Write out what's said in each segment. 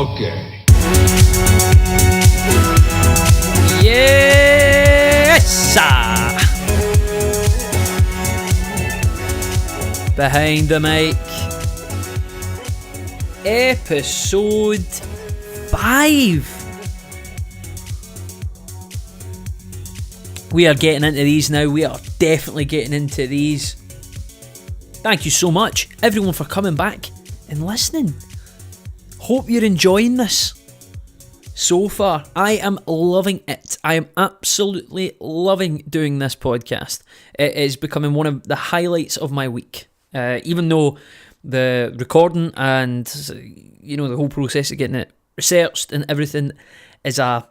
Okay. Yes, sir. Behind the Mic, episode 5. We are getting into these now. We are definitely getting into these. Thank you so much, everyone, for coming back and listening. Hope you're enjoying this. So far, I am loving it. I am absolutely loving doing this podcast. It is becoming one of the highlights of my week. Even though the recording and the whole process of getting it researched and everything is it's a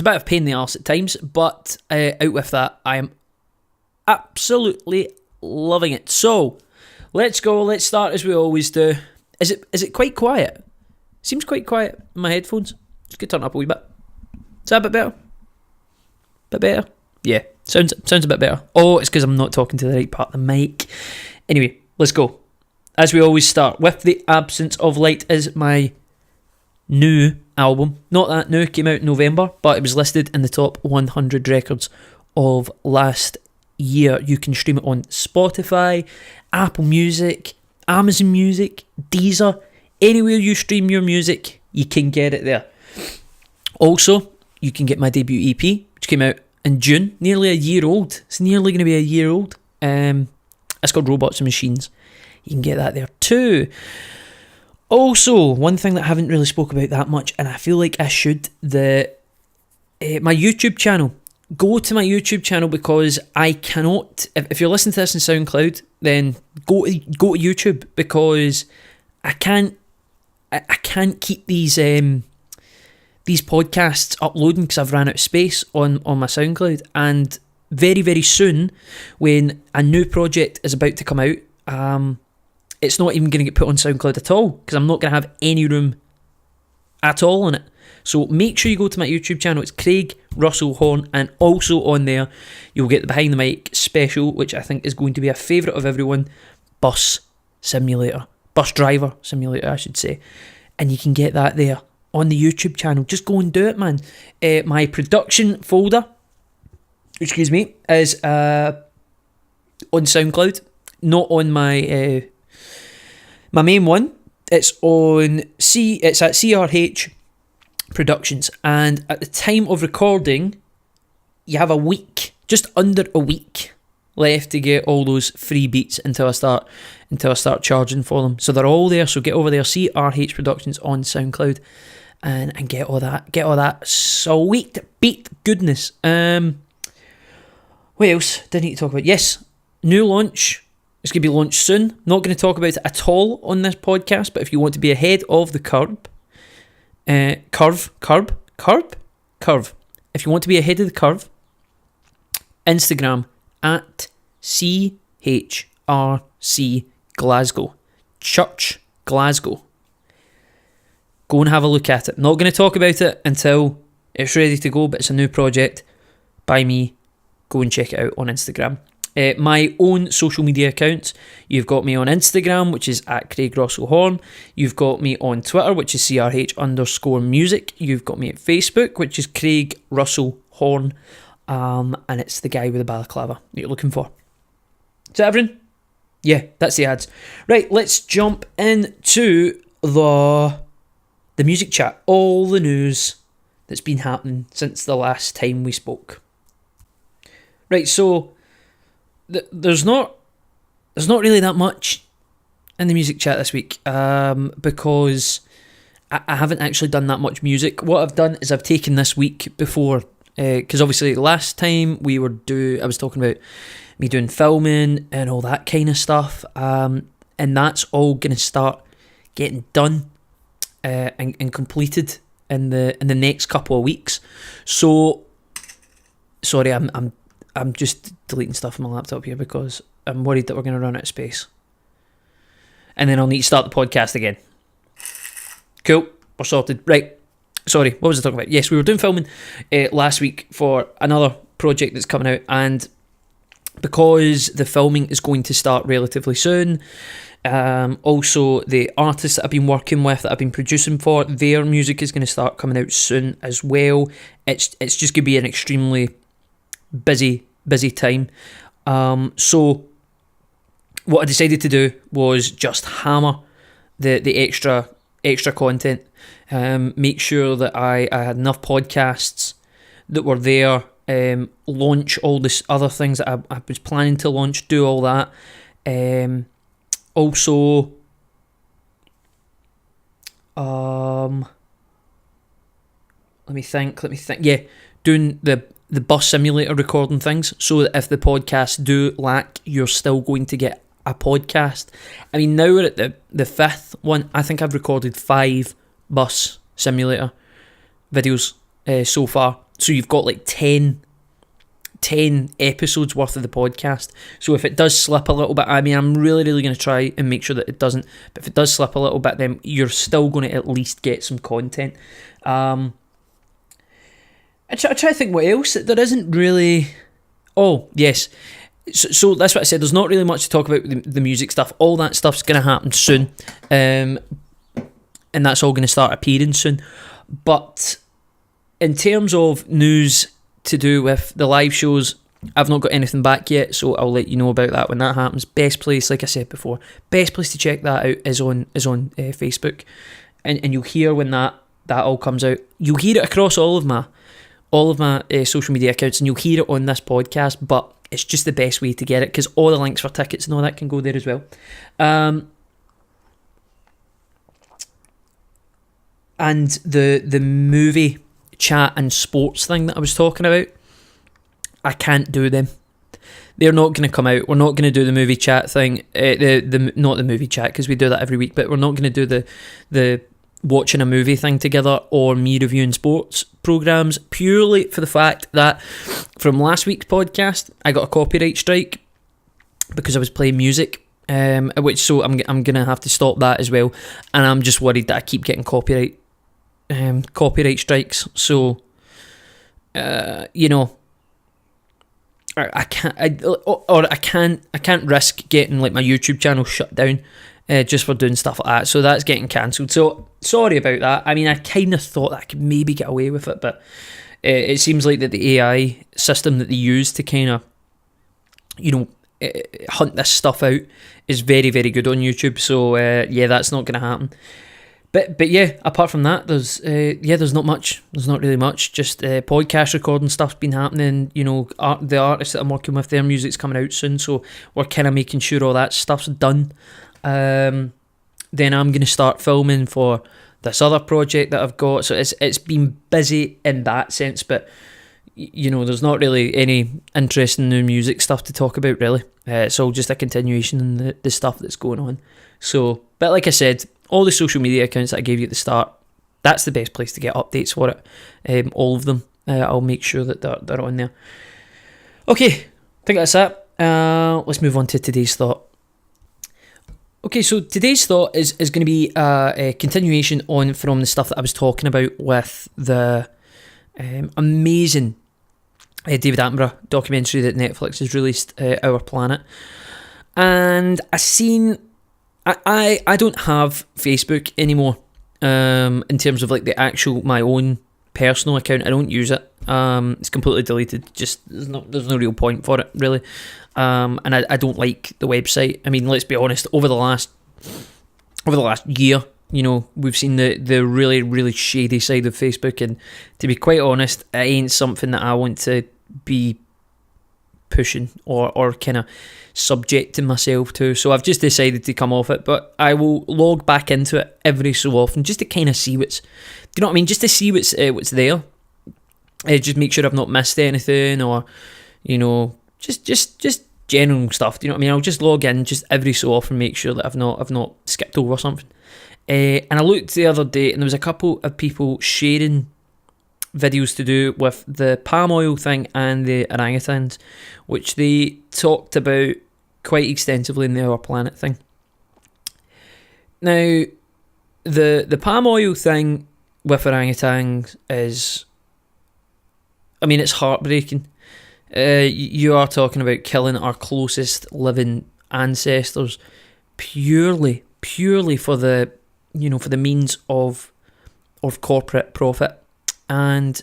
bit of a pain in the arse at times, but out with that, I am absolutely loving it. So let's go. Let's start as we always do. Is it quite quiet? Seems quite quiet in my headphones. Just get turned up a wee bit. Is that a bit better? Bit better? Yeah, sounds a bit better. Oh, it's because I'm not talking to the right part of the mic. Anyway, let's go. As we always start, With the Absence of Light is my new album. Not that new, came out in November, but it was listed in the top 100 records of last year. You can stream it on Spotify, Apple Music, Amazon Music, Deezer. Anywhere you stream your music, you can get it there. Also, you can get my debut EP, which came out in June, nearly a year old. It's nearly going to be a year old. It's called Robots and Machines. You can get that there too. Also, one thing that I haven't really spoke about that much, and I feel like I should, my YouTube channel. Go to my YouTube channel because I cannot. If you're listening to this on SoundCloud, then go to YouTube because I can't keep these podcasts uploading because I've ran out of space on my SoundCloud. And very, very soon, when a new project is about to come out, it's not even going to get put on SoundCloud at all because I'm not going to have any room at all on it. So make sure you go to my YouTube channel. It's Craig Russell Horn, and also on there you'll get the Behind the Mic special, which I think is going to be a favourite of everyone. Bus driver simulator, I should say. And you can get that there on the YouTube channel. Just go and do it, man. My production folder, is on SoundCloud, not on my main one. It's at CRH Productions, and at the time of recording, you have a week, just under a week left to get all those free beats until I start charging for them. So they're all there. So get over there, CRH Productions on SoundCloud, and get all that sweet beat goodness. What else did I need to talk about? Yes, new launch. It's going to be launched soon. Not going to talk about it at all on this podcast, but if you want to be ahead of the curve. If you want to be ahead of the curve, Instagram at CHRC Glasgow, Church Glasgow. Go and have a look at it. Not going to talk about it until it's ready to go, but it's a new project by me. Go and check it out on Instagram. My own social media accounts. You've got me on Instagram, which is at Craig Russell Horn. You've got me on Twitter, which is CRH_music. You've got me at Facebook, which is Craig Russell Horn. And it's the guy with the balaclava that you're looking for. Is that everything? Yeah, that's the ads. Right, let's jump into the music chat. All the news that's been happening since the last time we spoke. Right, so there's not really that much in the music chat this week because I haven't actually done that much music. What I've done is I've taken this week before, because obviously last time I was talking about me doing filming and all that kind of stuff, and that's all going to start getting done and completed in the next couple of weeks. So sorry, I'm just deleting stuff on my laptop here because I'm worried that we're going to run out of space. And then I'll need to start the podcast again. Cool, we're sorted. Right, sorry, what was I talking about? Yes, we were doing filming last week for another project that's coming out, and because the filming is going to start relatively soon. Also, the artists that I've been working with, that I've been producing for, their music is going to start coming out soon as well. It's just going to be an extremely busy time. So what I decided to do was just hammer the extra content. Make sure that I had enough podcasts that were there. Launch all this other things that I was planning to launch. Do all that. Also, let me think. Yeah, doing the bus simulator recording things, so that if the podcasts do lack, you're still going to get a podcast. I mean, now we're at the fifth one. I think I've recorded 5 bus simulator videos so far. So you've got like 10 episodes worth of the podcast. So if it does slip a little bit, I mean, I'm really going to try and make sure that it doesn't, but if it does slip a little bit, then you're still going to at least get some content. I try to think what else. There isn't really... Oh, yes. So that's what I said. There's not really much to talk about with the music stuff. All that stuff's going to happen soon. And that's all going to start appearing soon. But in terms of news to do with the live shows, I've not got anything back yet, so I'll let you know about that when that happens. Best place, like I said before, best place to check that out is on Facebook, and you'll hear when that all comes out. You'll hear it across all of my social media accounts, and you'll hear it on this podcast. But it's just the best way to get it, because all the links for tickets and all that can go there as well. And the movie chat and sports thing that I was talking about, I can't do them. They're not going to come out. We're not going to do the movie chat thing. Not the movie chat, because we do that every week. But we're not going to do the watching a movie thing together, or me reviewing sports programs, purely for the fact that from last week's podcast I got a copyright strike because I was playing music. I'm going to have to stop that as well. And I'm just worried that I keep getting copyright strikes. So I can't risk getting like my YouTube channel shut down just for doing stuff like that. So that's getting cancelled. So sorry about that. I mean, I kind of thought that I could maybe get away with it, but it seems like that the AI system that they use to kind of hunt this stuff out is very, very good on YouTube. So that's not going to happen. But yeah, apart from that, there's not much. There's not really much. Just podcast recording stuff's been happening. The artists that I'm working with, their music's coming out soon, so we're kind of making sure all that stuff's done. Then I'm going to start filming for this other project that I've got. So it's been busy in that sense, but there's not really any interesting new music stuff to talk about, really. It's all just a continuation in the stuff that's going on. So, but like I said, all the social media accounts that I gave you at the start, that's the best place to get updates for it. All of them. I'll make sure that they're on there. Okay, I think that's it. Let's move on to today's thought. Okay, so today's thought is going to be a continuation on from the stuff that I was talking about with the amazing David Attenborough documentary that Netflix has released, Our Planet. And I don't have Facebook anymore in terms of like the actual my own personal account. I don't use it. It's completely deleted. Just there's no real point for it, really. And I don't like the website. I mean, let's be honest. Over the last year, we've seen the really, really shady side of Facebook, and to be quite honest, it ain't something that I want to be pushing or kind of subjecting myself to. So I've just decided to come off it, but I will log back into it every so often just to kind of see what's, do you know what I mean? Just to see what's there. Just make sure I've not missed anything, or just general stuff. Do you know what I mean? I'll just log in just every so often, make sure that I've not skipped over something. And I looked the other day, and there was a couple of people sharing videos to do with the palm oil thing and the orangutans, which they talked about quite extensively in the Our Planet thing. Now, the palm oil thing with orangutans is, I mean, it's heartbreaking. You are talking about killing our closest living ancestors purely for the means of corporate profit, and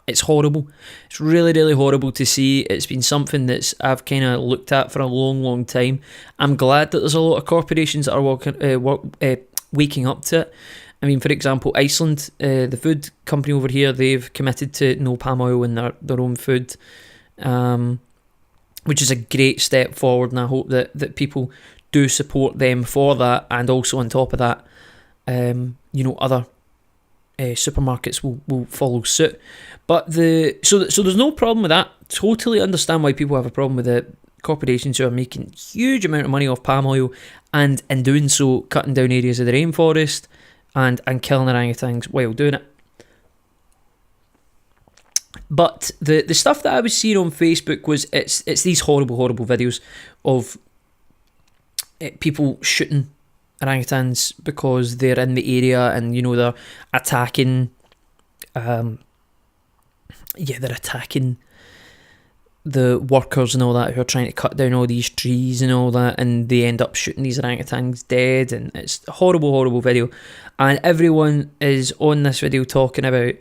it's horrible. It's really, really horrible to see. It's been something that's I've kind of looked at for a long time. I'm glad that there's a lot of corporations that are waking up to it. I mean, for example, Iceland, the food company over here, they've committed to no palm oil in their own food, which is a great step forward, and I hope that people do support them for that. And also on top of that, other supermarkets will follow suit. But so there's no problem with that. Totally understand why people have a problem with the corporations who are making huge amount of money off palm oil, and in doing so cutting down areas of the rainforest and killing orangutans while doing it. But the stuff that I was seeing on Facebook was it's these horrible videos of people shooting orangutans because they're in the area, and they're attacking they're attacking the workers and all that who are trying to cut down all these trees and all that, and they end up shooting these orangutans dead, and it's a horrible video. And everyone is on this video talking about,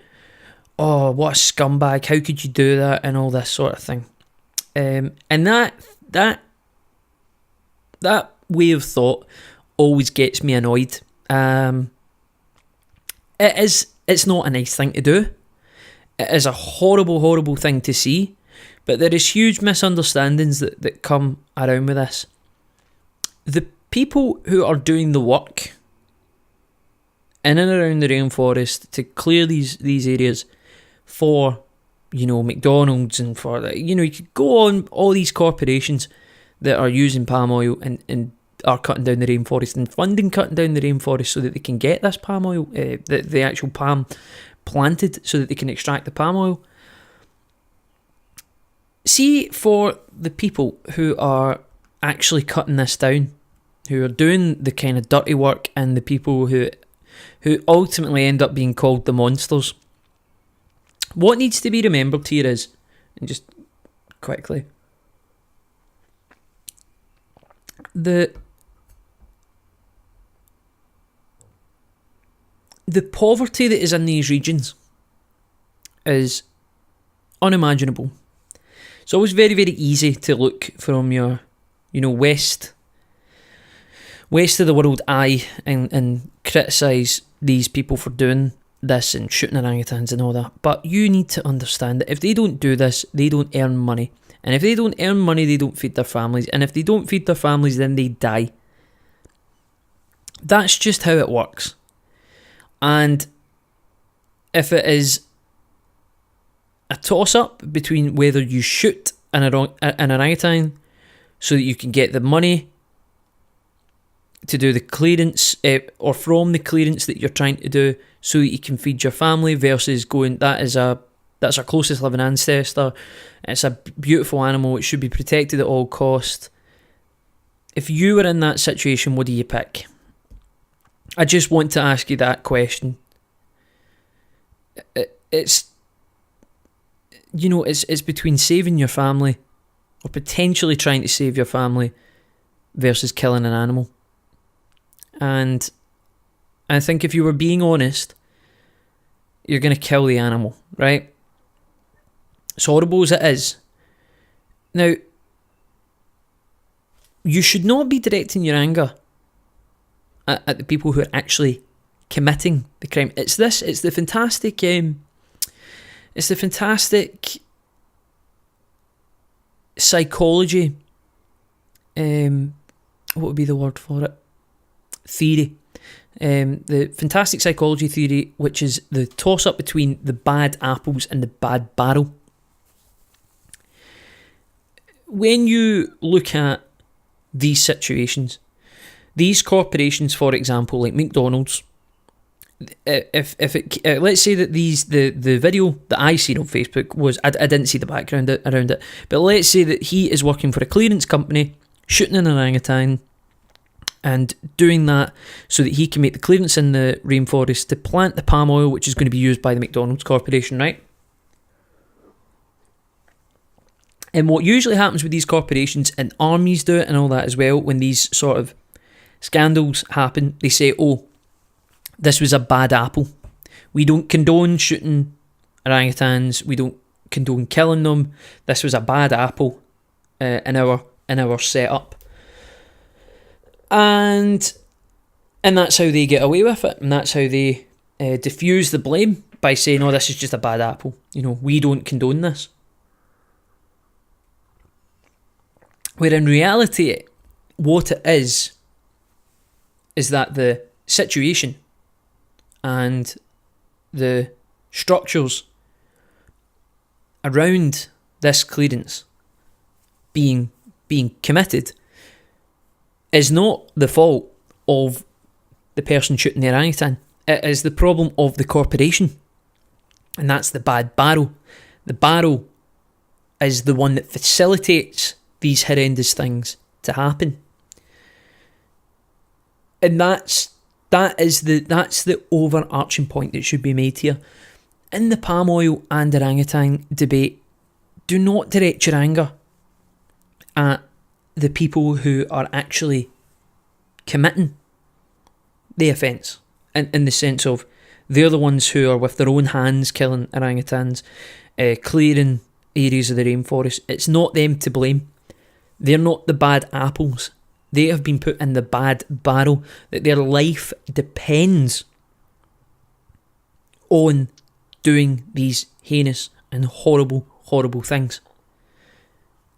oh, what a scumbag, how could you do that, and all this sort of thing. And that way of thought always gets me annoyed. It's not a nice thing to do. It is a horrible thing to see, but there is huge misunderstandings that come around with this. The people who are doing the work in and around the rainforest to clear these areas for, McDonald's and for, you could go on, all these corporations that are using palm oil and are cutting down the rainforest and funding cutting down the rainforest so that they can get this palm oil, the actual palm planted so that they can extract the palm oil. See, for the people who are actually cutting this down, who are doing the kind of dirty work, and the people who ultimately end up being called the monsters, what needs to be remembered here is, and just quickly, the poverty that is in these regions is unimaginable. It's always very, very easy to look from your, west of the world eye and criticise these people for doing this and shooting orangutans and all that. But you need to understand that if they don't do this, they don't earn money. And if they don't earn money, they don't feed their families. And if they don't feed their families, then they die. That's just how it works. And if it is a toss-up between whether you shoot an orangutan so that you can get the money to do the clearance, or from the clearance that you're trying to do so that you can feed your family, versus going, that's our closest living ancestor, it's a beautiful animal, it should be protected at all cost. If you were in that situation, what do you pick? I just want to ask you that question. It's between saving your family or potentially trying to save your family versus killing an animal. And I think if you were being honest, you're going to kill the animal, right? As horrible as it is. Now, you should not be directing your anger at the people who are actually committing the crime. It's the fantastic psychology, what would be the word for it? Theory. The fantastic psychology theory, which is the toss-up between the bad apples and the bad barrel. When you look at these situations, these corporations, for example, like McDonald's, if let's say that the video that I seen on Facebook was, I didn't see the background around it, but let's say that he is working for a clearance company, shooting an orangutan, and doing that so that he can make the clearance in the rainforest to plant the palm oil, which is going to be used by the McDonald's corporation, right? And what usually happens with these corporations, and armies do it and all that as well, when these sort of scandals happen, they say, oh, this was a bad apple. We don't condone shooting orangutans. We don't condone killing them. This was a bad apple in our setup. And that's how they get away with it. And that's how they diffuse the blame by saying, oh, this is just a bad apple. We don't condone this. Where in reality, what it is that the situation and the structures around this clearance being committed is not the fault of the person shooting the orangutan. It is the problem of the corporation. And that's the bad barrow. The barrow is the one that facilitates these horrendous things to happen. And that's the overarching point that should be made here. In the palm oil and orangutan debate, do not direct your anger at the people who are actually committing the offence, in the sense of they're the ones who are with their own hands killing orangutans, clearing areas of the rainforest. It's not them to blame. They're not the bad apples. They have been put in the bad barrel, that their life depends on doing these heinous and horrible, horrible things.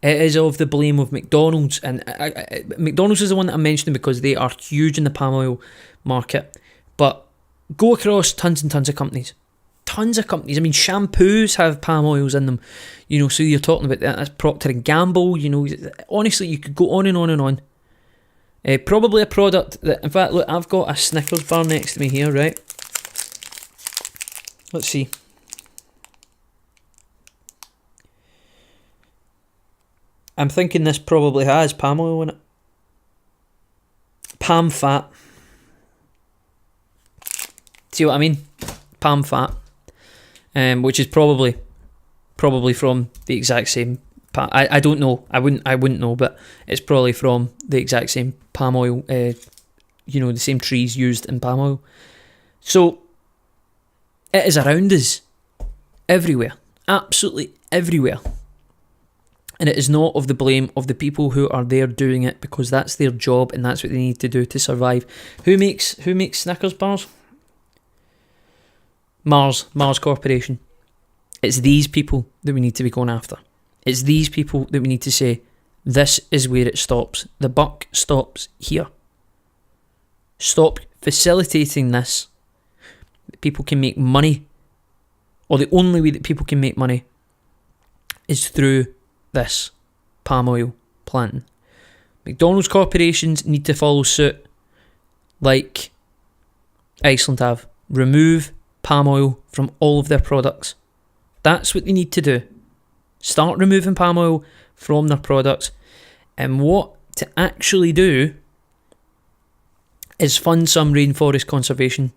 It is of the blame of McDonald's, and McDonald's is the one that I'm mentioning because they are huge in the palm oil market. But go across tons and tons of companies. Tons of companies. I mean, shampoos have palm oils in them. So you're talking about that. That's Procter & Gamble. Honestly, you could go on and on and on. Probably a product that, in fact, look, I've got a Snickers bar next to me here, right? Let's see. I'm thinking this probably has palm oil in it. Palm fat. See what I mean? Palm fat. Which is probably from the exact same. I don't know. I wouldn't know, but it's probably from the exact same palm oil. The same trees used in palm oil. So it is around us, everywhere, absolutely everywhere, and it is not of the blame of the people who are there doing it, because that's their job and that's what they need to do to survive. Who makes Snickers bars? Mars Corporation. It's these people that we need to be going after. It's these people that we need to say, this is where it stops. The buck stops here. Stop facilitating this. People can make money, or the only way that people can make money is through this palm oil planting. McDonald's corporations need to follow suit, like Iceland have. Remove palm oil from all of their products. That's what they need to do. Start removing palm oil from their products. And what to actually do is fund some rainforest conservation.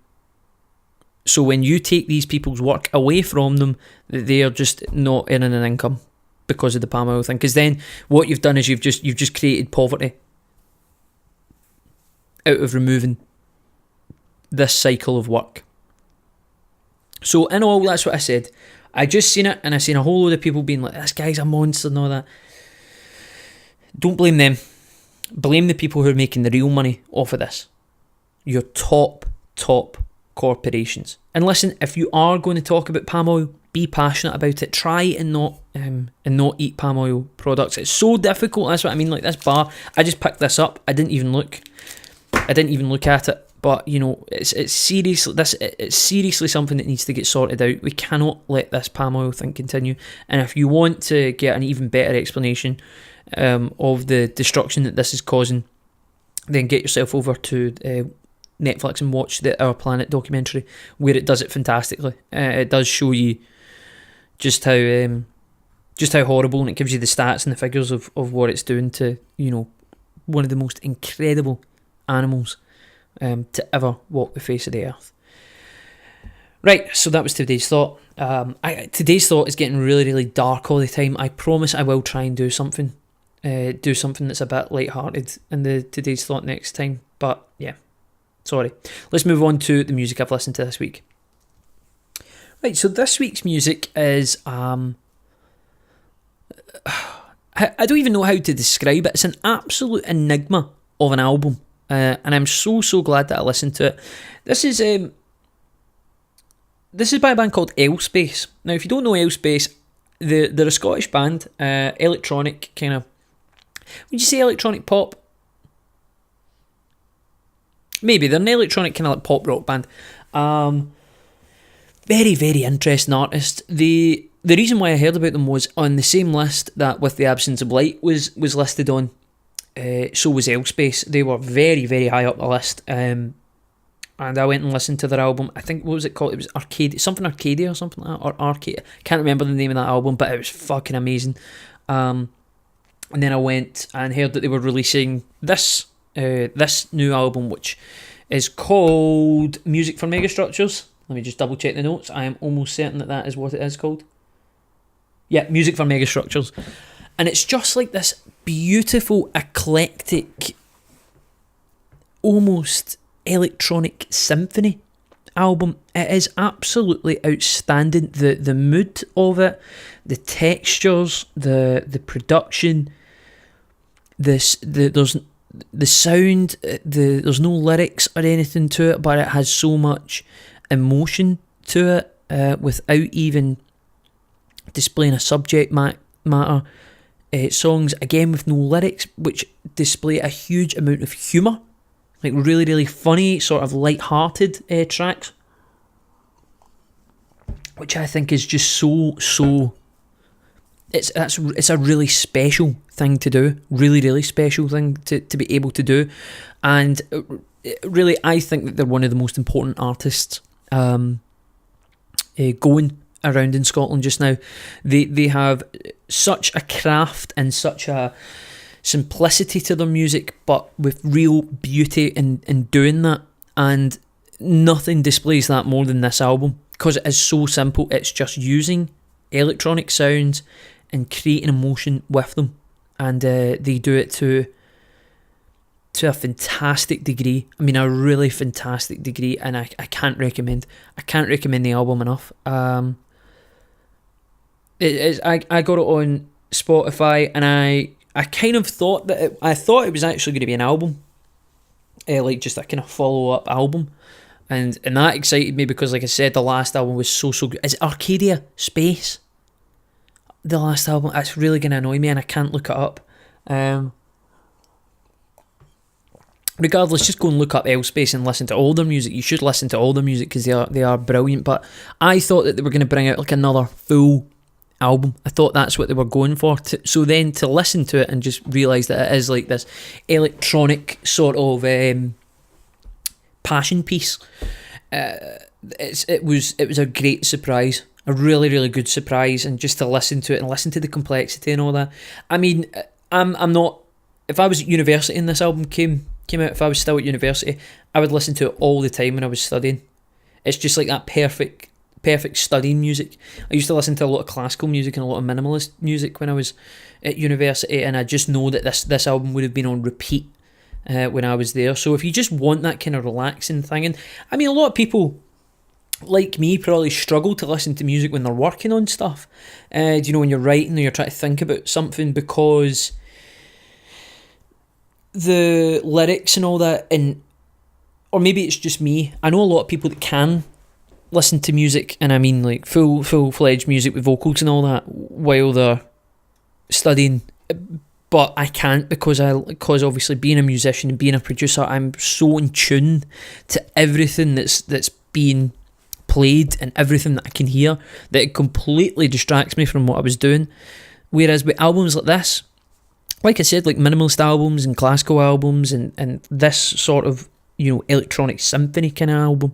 So when you take these people's work away from them, they are just not earning an income because of the palm oil thing. Because then what you've done is you've just created poverty out of removing this cycle of work. So in all, that's what I said. I just seen it, and I seen a whole load of people being like, this guy's a monster and all that. Don't blame them. Blame the people who are making the real money off of this. Your top corporations. And listen, if you are going to talk about palm oil, be passionate about it. Try and not eat palm oil products. It's so difficult. That's what I mean. Like this bar, I just picked this up. I didn't even look at it. But it's seriously something that needs to get sorted out. We cannot let this palm oil thing continue. And if you want to get an even better explanation of the destruction that this is causing, then get yourself over to Netflix and watch the Our Planet documentary, where it does it fantastically. It does show you just how horrible, and it gives you the stats and the figures of what it's doing to one of the most incredible animals to ever walk the face of the earth. Right, so that was today's thought. Today's thought is getting really, really dark all the time. I promise I will try and do something that's a bit light-hearted in the today's thought next time. But yeah, sorry. Let's move on to the music I've listened to this week. Right, so this week's music is I don't even know how to describe it. It's an absolute enigma of an album, and I'm so glad that I listened to it. This is by a band called L-Space. Now, if you don't know L-Space, they're a Scottish band, electronic kind of. Would you say electronic pop? Maybe they're an electronic kind of like pop rock band. Very, very interesting artist. The reason why I heard about them was on the same list that With the Absence of Light was listed on. So was L-Space. They were very, very high up the list. And I went and listened to their album. I think, what was it called? It was Arcadia or something like that, or Arcade. Can't remember the name of that album, but it was fucking amazing. And then I went and heard that they were releasing this new album, which is called Music for Megastructures. Let me just double check the notes. I am almost certain that is what it is called. Yeah, Music for Megastructures. And it's just like this beautiful, eclectic, almost electronic symphony album. It is absolutely outstanding. The mood of it, the textures, the production, there's the sound, there's no lyrics or anything to it, but it has so much emotion to it without even displaying a subject matter. Songs again with no lyrics, which display a huge amount of humour, like really, really funny, sort of light-hearted tracks, which I think is just so. It's a really special thing to do, really, really special thing to be able to do, and really, I think that they're one of the most important artists going around in Scotland just now. They have such a craft and such a simplicity to their music, but with real beauty in doing that, and nothing displays that more than this album, because it is so simple. It's just using electronic sounds and creating emotion with them, and they do it to a fantastic degree. I mean, a really fantastic degree, and I can't recommend the album enough. I got it on Spotify, and I kind of thought that it was actually going to be an album, like just a kind of follow up album, and that excited me because, like I said, the last album was so good. Is it Arcadia Space? The last album, that's really going to annoy me, and I can't look it up. Regardless, just go and look up L-Space and listen to all their music. You should listen to all their music because they are brilliant. But I thought that they were going to bring out like another full album. I thought that's what they were going for. So then to listen to it and just realise that it is like this electronic sort of passion piece. It was a great surprise. A really, really good surprise, and just to listen to it and listen to the complexity and all that. I mean, I'm not. If I was at university and this album came out, if I was still at university, I would listen to it all the time when I was studying. It's just like that perfect studying music. I used to listen to a lot of classical music and a lot of minimalist music when I was at university, and I just know that this album would have been on repeat when I was there. So if you just want that kind of relaxing thing, and I mean, a lot of people like me probably struggle to listen to music when they're working on stuff. When you're writing or you're trying to think about something, because the lyrics and all that, or maybe it's just me. I know a lot of people that can listen to music, and I mean like full-fledged music with vocals and all that while they're studying, but I can't because obviously being a musician and being a producer, I'm so in tune to everything that's being played and everything that I can hear that it completely distracts me from what I was doing. Whereas with albums like this, like I said, like minimalist albums and classical albums and this sort of, electronic symphony kind of album,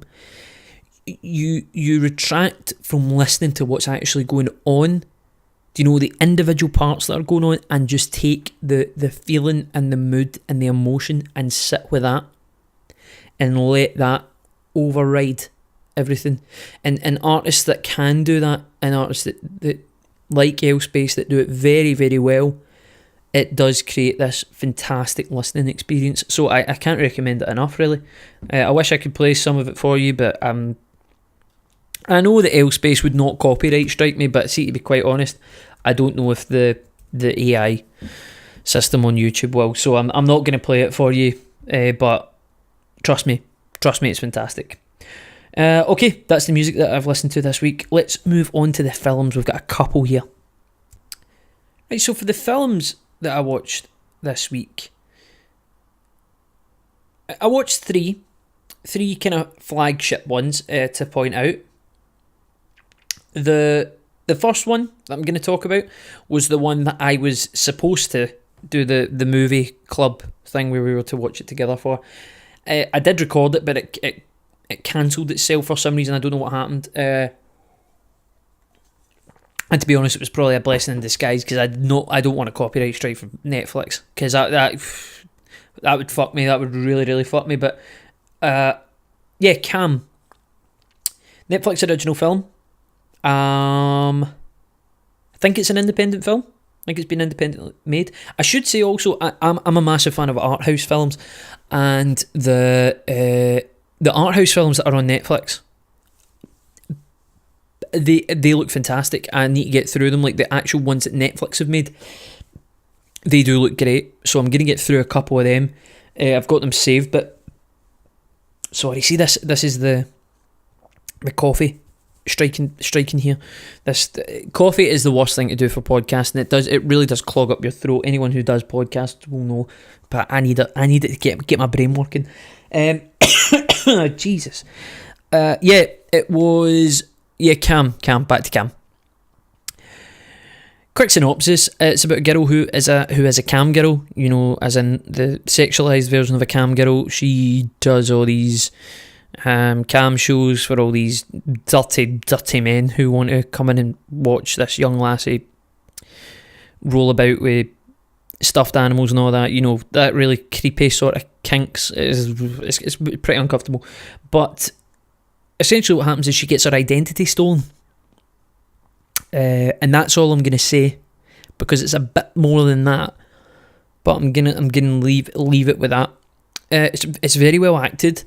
you retract from listening to what's actually going on, the individual parts that are going on, and just take the feeling and the mood and the emotion and sit with that and let that override everything. And artists that can do that, and artists that like L-Space that do it very, very well, it does create this fantastic listening experience. So I can't recommend it enough, really. I wish I could play some of it for you, but I know that L-Space would not copyright strike me, but see, to be quite honest, I don't know if the AI system on YouTube will. So I'm not going to play it for you, but trust me, it's fantastic. Okay, that's the music that I've listened to this week. Let's move on to the films. We've got a couple here. Right, so for the films that I watched this week, I watched three kind of flagship ones to point out. The first one that I'm going to talk about was the one that I was supposed to do the movie club thing where we were to watch it together for. I did record it, but it cancelled itself for some reason. I don't know what happened. And to be honest, it was probably a blessing in disguise, because I don't want a copyright strike from Netflix, because that would fuck me. That would really, really fuck me. But yeah, Cam, Netflix original film. I think it's an independent film. I think it's been independently made. I should say also, I'm a massive fan of art house films, and the art house films that are on Netflix, they look fantastic. I need to get through them. Like the actual ones that Netflix have made, they do look great. So I'm going to get through a couple of them. I've got them saved, but sorry, see this is the coffee striking here. This coffee is the worst thing to do for podcasting. It really does clog up your throat. Anyone who does podcasts will know, but I need it to get my brain working. Jesus. Yeah, it was Cam, back to Cam. Quick synopsis: it's about a girl who is a cam girl, as in the sexualized version of a cam girl. She does all these cam shows for all these dirty men who want to come in and watch this young lassie roll about with stuffed animals and all that. That really creepy sort of kinks. It's pretty uncomfortable. But essentially what happens is she gets her identity stolen. And that's all I'm going to say, because it's a bit more than that. But I'm gonna leave it with that. It's very well acted.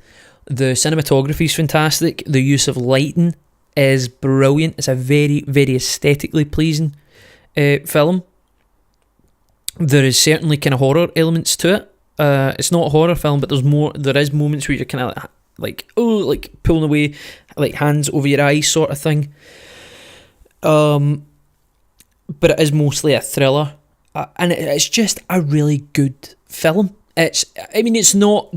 The cinematography is fantastic. The use of lighting is brilliant. It's a very, very aesthetically pleasing film. There is certainly kind of horror elements to it. It's not a horror film, but there is moments where you're kind of like pulling away, like hands over your eyes sort of thing. But it is mostly a thriller, and it's just a really good film. It's not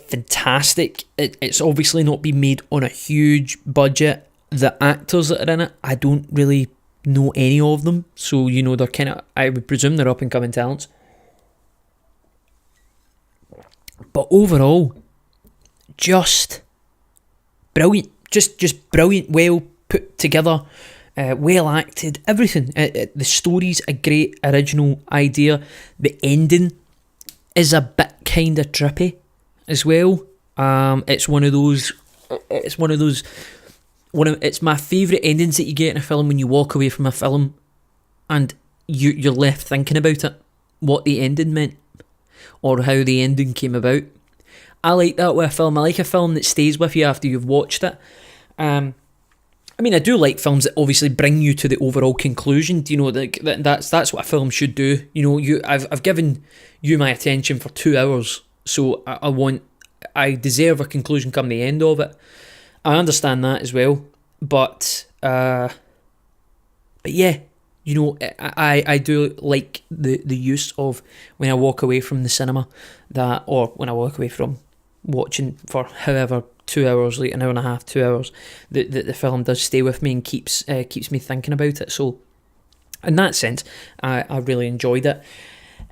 fantastic. It's obviously not been made on a huge budget. The actors that are in it, I don't really know any of them, so they're kind of, I would presume they're up and coming talents. But overall, just brilliant, just brilliant, well put together, well acted, everything. The story's a great original idea. The ending is a bit kind of trippy as well. It's my favourite endings that you get in a film, when you walk away from a film and you're left thinking about it, what the ending meant or how the ending came about. I like that with a film. I like a film that stays with you after you've watched it. I do like films that obviously bring you to the overall conclusion. That's what a film should do. I've given you my attention for 2 hours, so I deserve a conclusion come the end of it. I understand that as well, but yeah, I do like the use of, when I walk away from the cinema, or when I walk away from watching for however 2 hours, like an hour and a half, 2 hours, the film does stay with me and keeps me thinking about it. So in that sense, I really enjoyed it.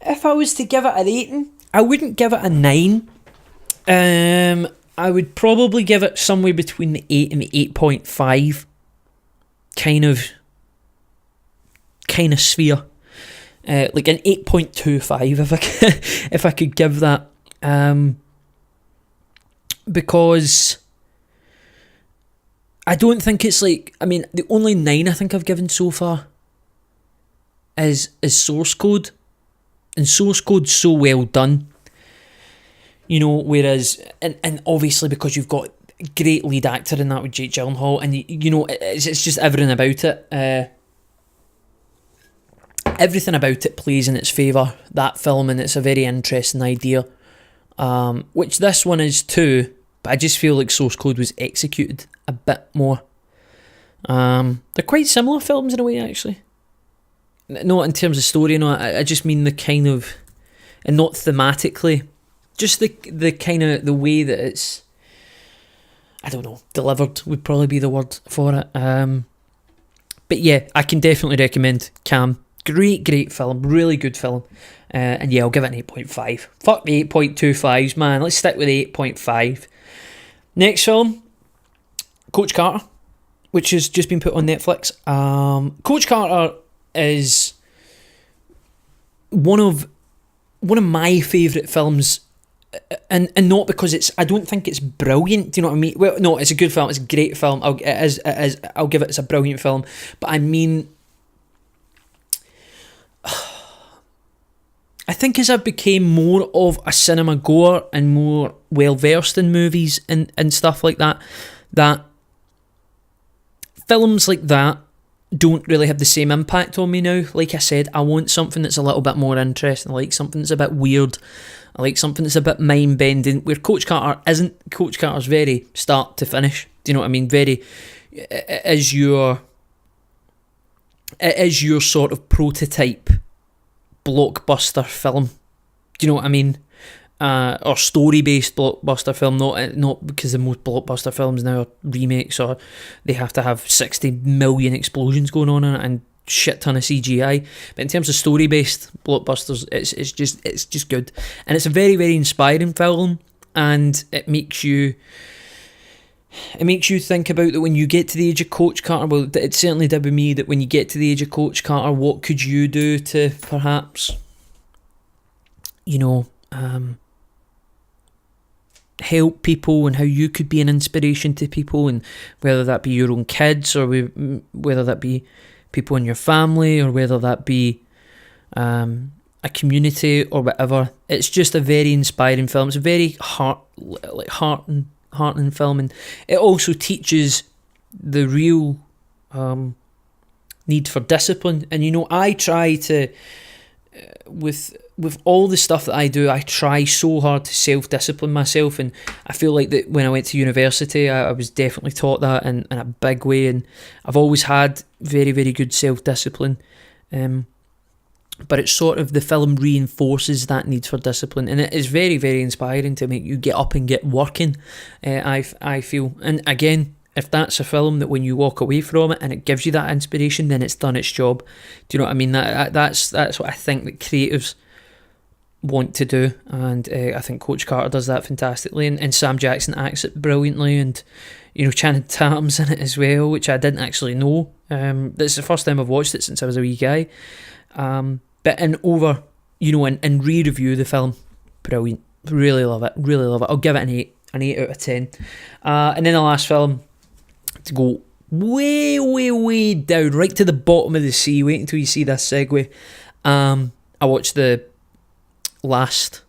If I was to give it a rating, I wouldn't give it a 9. I would probably give it somewhere between the 8 and the 8.5 kind of sphere. Like an 8.25 if I could give that. Because I don't think it's like, I mean, the only 9 I think I've given so far is Source Code, and Source Code's so well done, you know, whereas, and obviously because you've got a great lead actor in that with Jake Gyllenhaal, and you know, it's just everything about it, everything about it plays in its favour, that film, and it's a very interesting idea, which this one is too, but I just feel like Source Code was executed a bit more. They're quite similar films in a way, actually. Not in terms of story, no, I just mean the kind of, and not thematically, just the kind of, the way that it's, I don't know, delivered would probably be the word for it. But yeah, I can definitely recommend Cam. Great film, really good film. And yeah, I'll give it an 8.5. Fuck the 8.25s, man. Let's stick with 8.5. Next film, Coach Carter, which has just been put on Netflix. Coach Carter is one of my favourite films, and not because it's, I don't think it's brilliant, do you know what I mean? Well, no, it's a good film, it's a great film, I'll give it, it's a brilliant film, but I mean, I think as I became more of a cinema goer and more well versed in movies and stuff like that, that films like that don't really have the same impact on me now. Like I said, I want something that's a little bit more interesting. I like something that's a bit weird. I like something that's a bit mind-bending, where Coach Carter isn't. Coach Carter's very start to finish. Do you know what I mean? Very, it is your sort of prototype blockbuster film. Do you know what I mean? Or story-based blockbuster film, not because the most blockbuster films now are remakes, or they have to have 60 million explosions going on in it and shit ton of CGI. But in terms of story-based blockbusters, it's just good, and it's a very, very inspiring film, and it makes you think about that when you get to the age of Coach Carter. Well, it certainly did with me, that when you get to the age of Coach Carter, what could you do to perhaps, you know, help people, and how you could be an inspiration to people, and whether that be your own kids, or whether that be people in your family, or whether that be a community or whatever. It's just a very inspiring film. It's a very heartening film, and it also teaches the real need for discipline. And you know, I try to, with all the stuff that I do, I try so hard to self-discipline myself, and I feel like that when I went to university, I was definitely taught that in a big way, and I've always had very, very good self-discipline, but it's sort of, the film reinforces that need for discipline, and it is very, very inspiring to make you get up and get working, I feel. And again, if that's a film that when you walk away from it and it gives you that inspiration, then it's done its job. Do you know what I mean? That's what I think that creatives want to do, and I think Coach Carter does that fantastically, and Sam Jackson acts it brilliantly, and you know, Channing Tatum's in it as well, which I didn't actually know. This is the first time I've watched it since I was a wee guy, but in re-review the film, brilliant, really love it. I'll give it an 8 out of 10. And then the last film, to go way down, right to the bottom of the sea, wait until you see this segue, I watched the last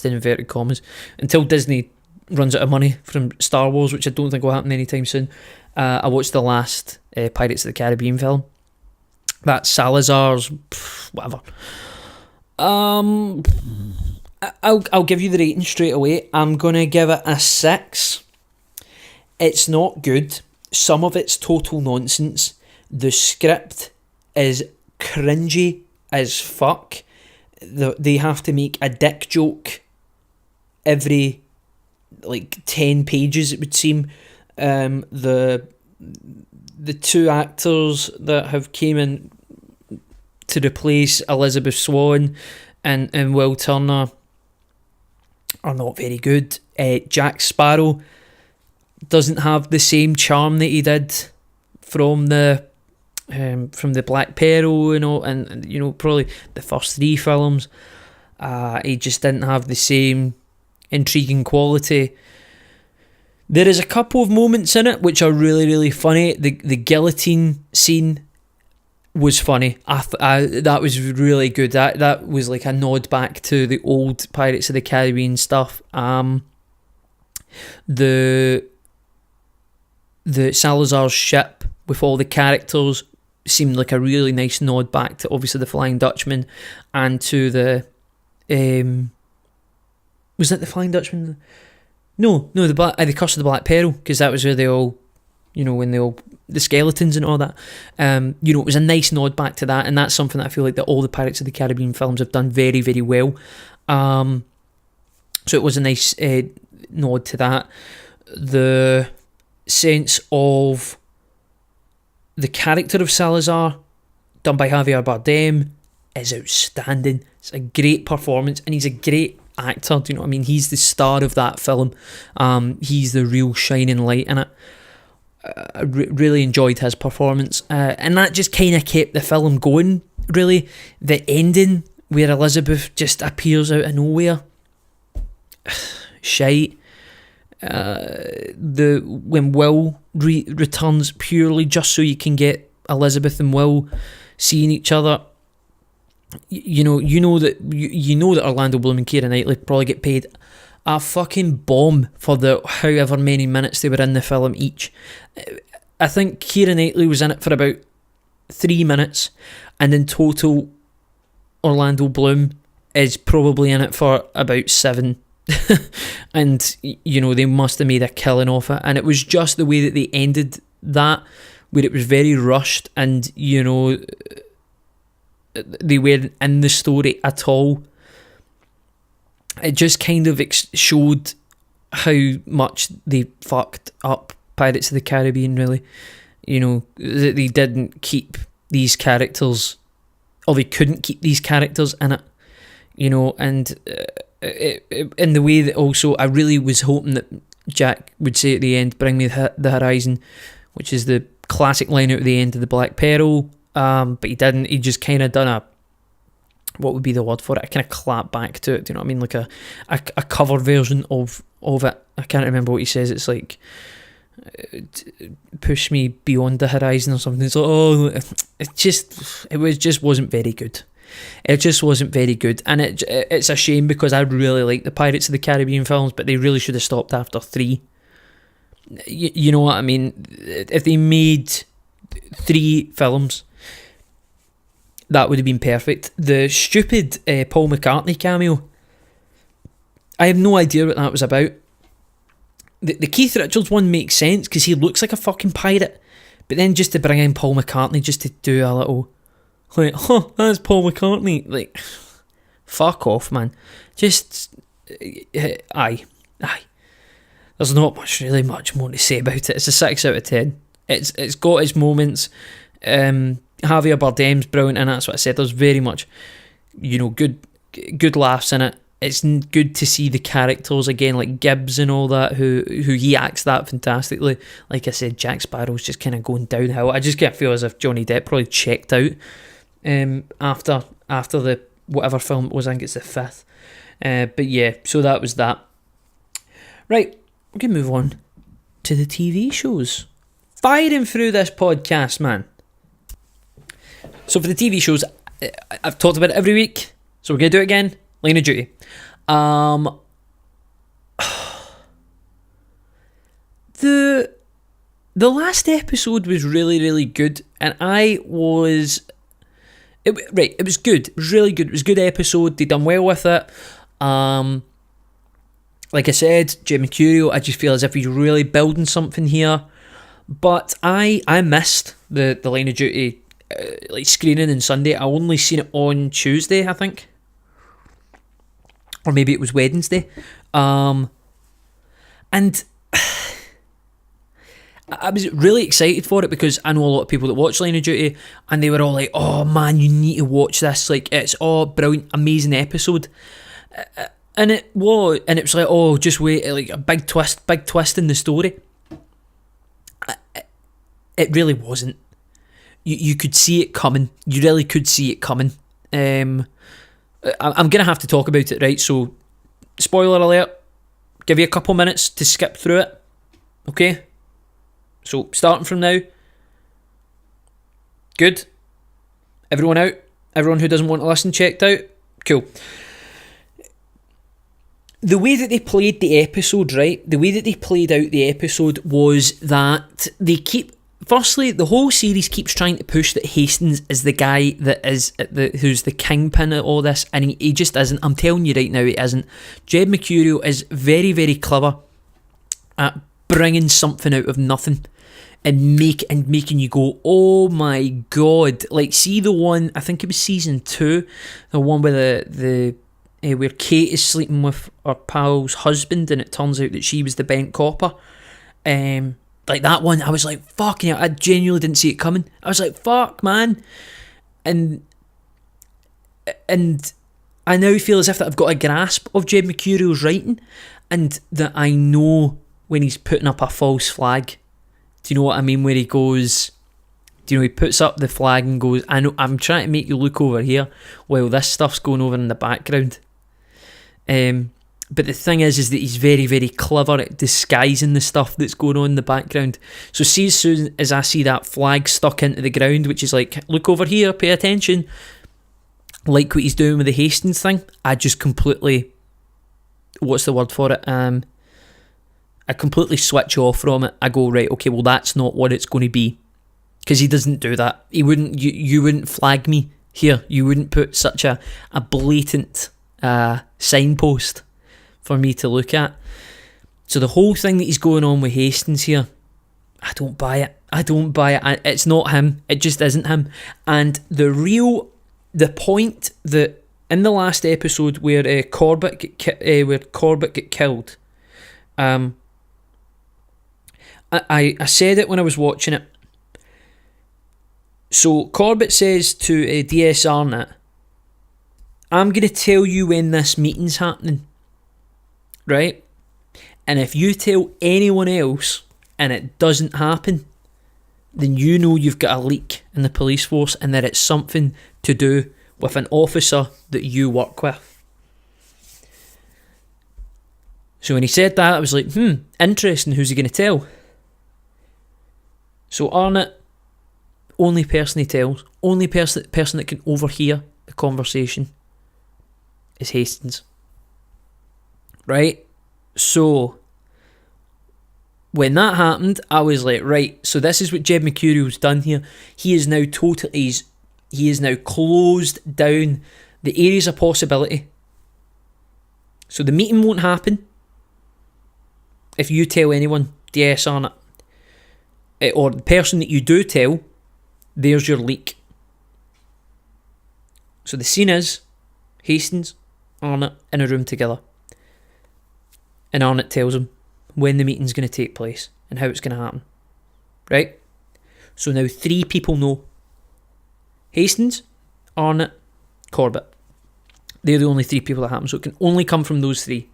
in inverted commas, until Disney runs out of money from Star Wars, which I don't think will happen anytime soon. I watched the last Pirates of the Caribbean film. That's Salazar's whatever. I'll give you the rating straight away. I'm gonna give it a 6. It's not good. Some of it's total nonsense. The script is cringy as fuck. They have to make a dick joke every 10 pages, it would seem. The two actors that have came in to replace Elizabeth Swann and Will Turner are not very good. Jack Sparrow doesn't have the same charm that he did from the Black Pearl, and you know, probably the first 3 films. He just didn't have the same intriguing quality There is a couple of moments in it which are really, really funny. The guillotine scene was funny. That was really good. That was like a nod back to the old Pirates of the Caribbean stuff. The Salazar's ship with all the characters seemed like a really nice nod back to obviously the Flying Dutchman and to the was it the Flying Dutchman? No, the Curse of the Black Pearl, because that was where they all, when the skeletons and all that. It was a nice nod back to that, and that's something that I feel like that all the Pirates of the Caribbean films have done very, very well. So it was a nice nod to that. The sense of the character of Salazar, done by Javier Bardem, is outstanding. It's a great performance, and he's a great actor. Do you know what I mean? He's the star of that film. He's the real shining light in it. I really enjoyed his performance, and that just kind of kept the film going. Really, the ending where Elizabeth just appears out of nowhere, shite. When Will returns purely just so you can get Elizabeth and Will seeing each other. You know that Orlando Bloom and Keira Knightley probably get paid a fucking bomb for the however many minutes they were in the film each. I think Keira Knightley was in it for about 3 minutes, and in total Orlando Bloom is probably in it for about 7. And they must have made a killing off it, and it was just the way that they ended that, where it was very rushed, and they weren't in the story at all. It just kind of showed how much they fucked up Pirates of the Caribbean, really. That they didn't keep these characters, or they couldn't keep these characters in it, and in the way that also I really was hoping that Jack would say at the end, "Bring me the horizon," which is the classic line out at the end of the Black Pearl. But he didn't. He just kind of done what would be the word for it? I kind of clap back to it. Do you know what I mean? Like a cover version of it. I can't remember what he says. It's like, push me beyond the horizon or something. It's like, it just wasn't very good. It just wasn't very good, and it's a shame because I really like the Pirates of the Caribbean films, but they really should have stopped after 3. You know what I mean? If they made 3 films, that would have been perfect. The stupid Paul McCartney cameo, I have no idea what that was about. The Keith Richards one makes sense because he looks like a fucking pirate, but then just to bring in Paul McCartney just to do a little, like, that's Paul McCartney, like, fuck off, man. Just aye. There's not really much more to say about it. It's a 6 out of 10. It's got its moments. Javier Bardem's brilliant, and that's what I said. There's very much, good laughs in it. It's good to see the characters again, like Gibbs and all that, who he acts that fantastically. Like I said, Jack Sparrow's just kind of going downhill. I just get feel as if Johnny Depp probably checked out after the whatever film it was. I think it's the 5th. But yeah, so that was that. Right, we can move on to the TV shows. Firing through this podcast, man. So for the TV shows, I've talked about it every week, so we're going to do it again. Line of Duty. The last episode was really, really good, and it was good. It was really good. It was a good episode. They done well with it. Like I said, Jay Mercurio, I just feel as if he's really building something here. But I missed the Line of Duty like screening on Sunday. I only seen it on Tuesday, I think, or maybe it was Wednesday. And I was really excited for it because I know a lot of people that watch Line of Duty, and they were all like, "Oh man, you need to watch this! Like, it's brilliant, amazing episode." And it was like, "Oh, just wait, like a big twist in the story." It really wasn't. You could see it coming. You really could see it coming. I'm gonna have to talk about it, right? So, spoiler alert. Give you a couple minutes to skip through it. Okay? So, starting from now. Good. Everyone out? Everyone who doesn't want to listen checked out? Cool. The way that they played the episode, right? The way that they played out the episode was that they keep... Firstly, the whole series keeps trying to push that Hastings is the guy that is who's the kingpin of all this, and he just isn't. I'm telling you right now, he isn't. Jed Mercurio is very, very clever at bringing something out of nothing and making you go, oh my god. Like, see the one, I think it was season 2, the one where where Kate is sleeping with her pal's husband, and it turns out that she was the bent copper. Like that one, I was like, fucking hell, I genuinely didn't see it coming. I was like, fuck, man. And I now feel as if that I've got a grasp of Jed Mercurio's writing, and that I know when he's putting up a false flag. Do you know what I mean? Where he goes, he puts up the flag and goes, I know, I'm trying to make you look over here while this stuff's going over in the background. But the thing is that he's very, very clever at disguising the stuff that's going on in the background. So see, as soon as I see that flag stuck into the ground, which is like, look over here, pay attention, like what he's doing with the Hastings thing, I just completely, what's the word for it? I completely switch off from it. I go, right, okay, well that's not what it's going to be. Because he doesn't do that. He wouldn't, you wouldn't flag me here. You wouldn't put such a blatant signpost for me to look at. So the whole thing that he's going on with Hastings here, I don't buy it. It's not him. It just isn't him. And the point that in the last episode where Corbett get killed, I said it when I was watching it. So Corbett says to DS Arnott, I'm going to tell you when this meeting's happening, right? And if you tell anyone else and it doesn't happen, then you know you've got a leak in the police force and that it's something to do with an officer that you work with. So when he said that, I was like, interesting, who's he going to tell? So Arnott, only person he tells, only person that can overhear the conversation is Hastings. Right? So when that happened, I was like, right, so this is what Jed Mercurio's done here. He is now closed down the areas of possibility. So the meeting won't happen if you tell anyone, DS Arnott. Or the person that you do tell, there's your leak. So the scene is Hastings, Arnott in a room together. And Arnott tells him when the meeting's going to take place and how it's going to happen. Right? So now 3 people know. Hastings, Arnott, Corbett. They're the only 3 people that happen. So it can only come from those 3.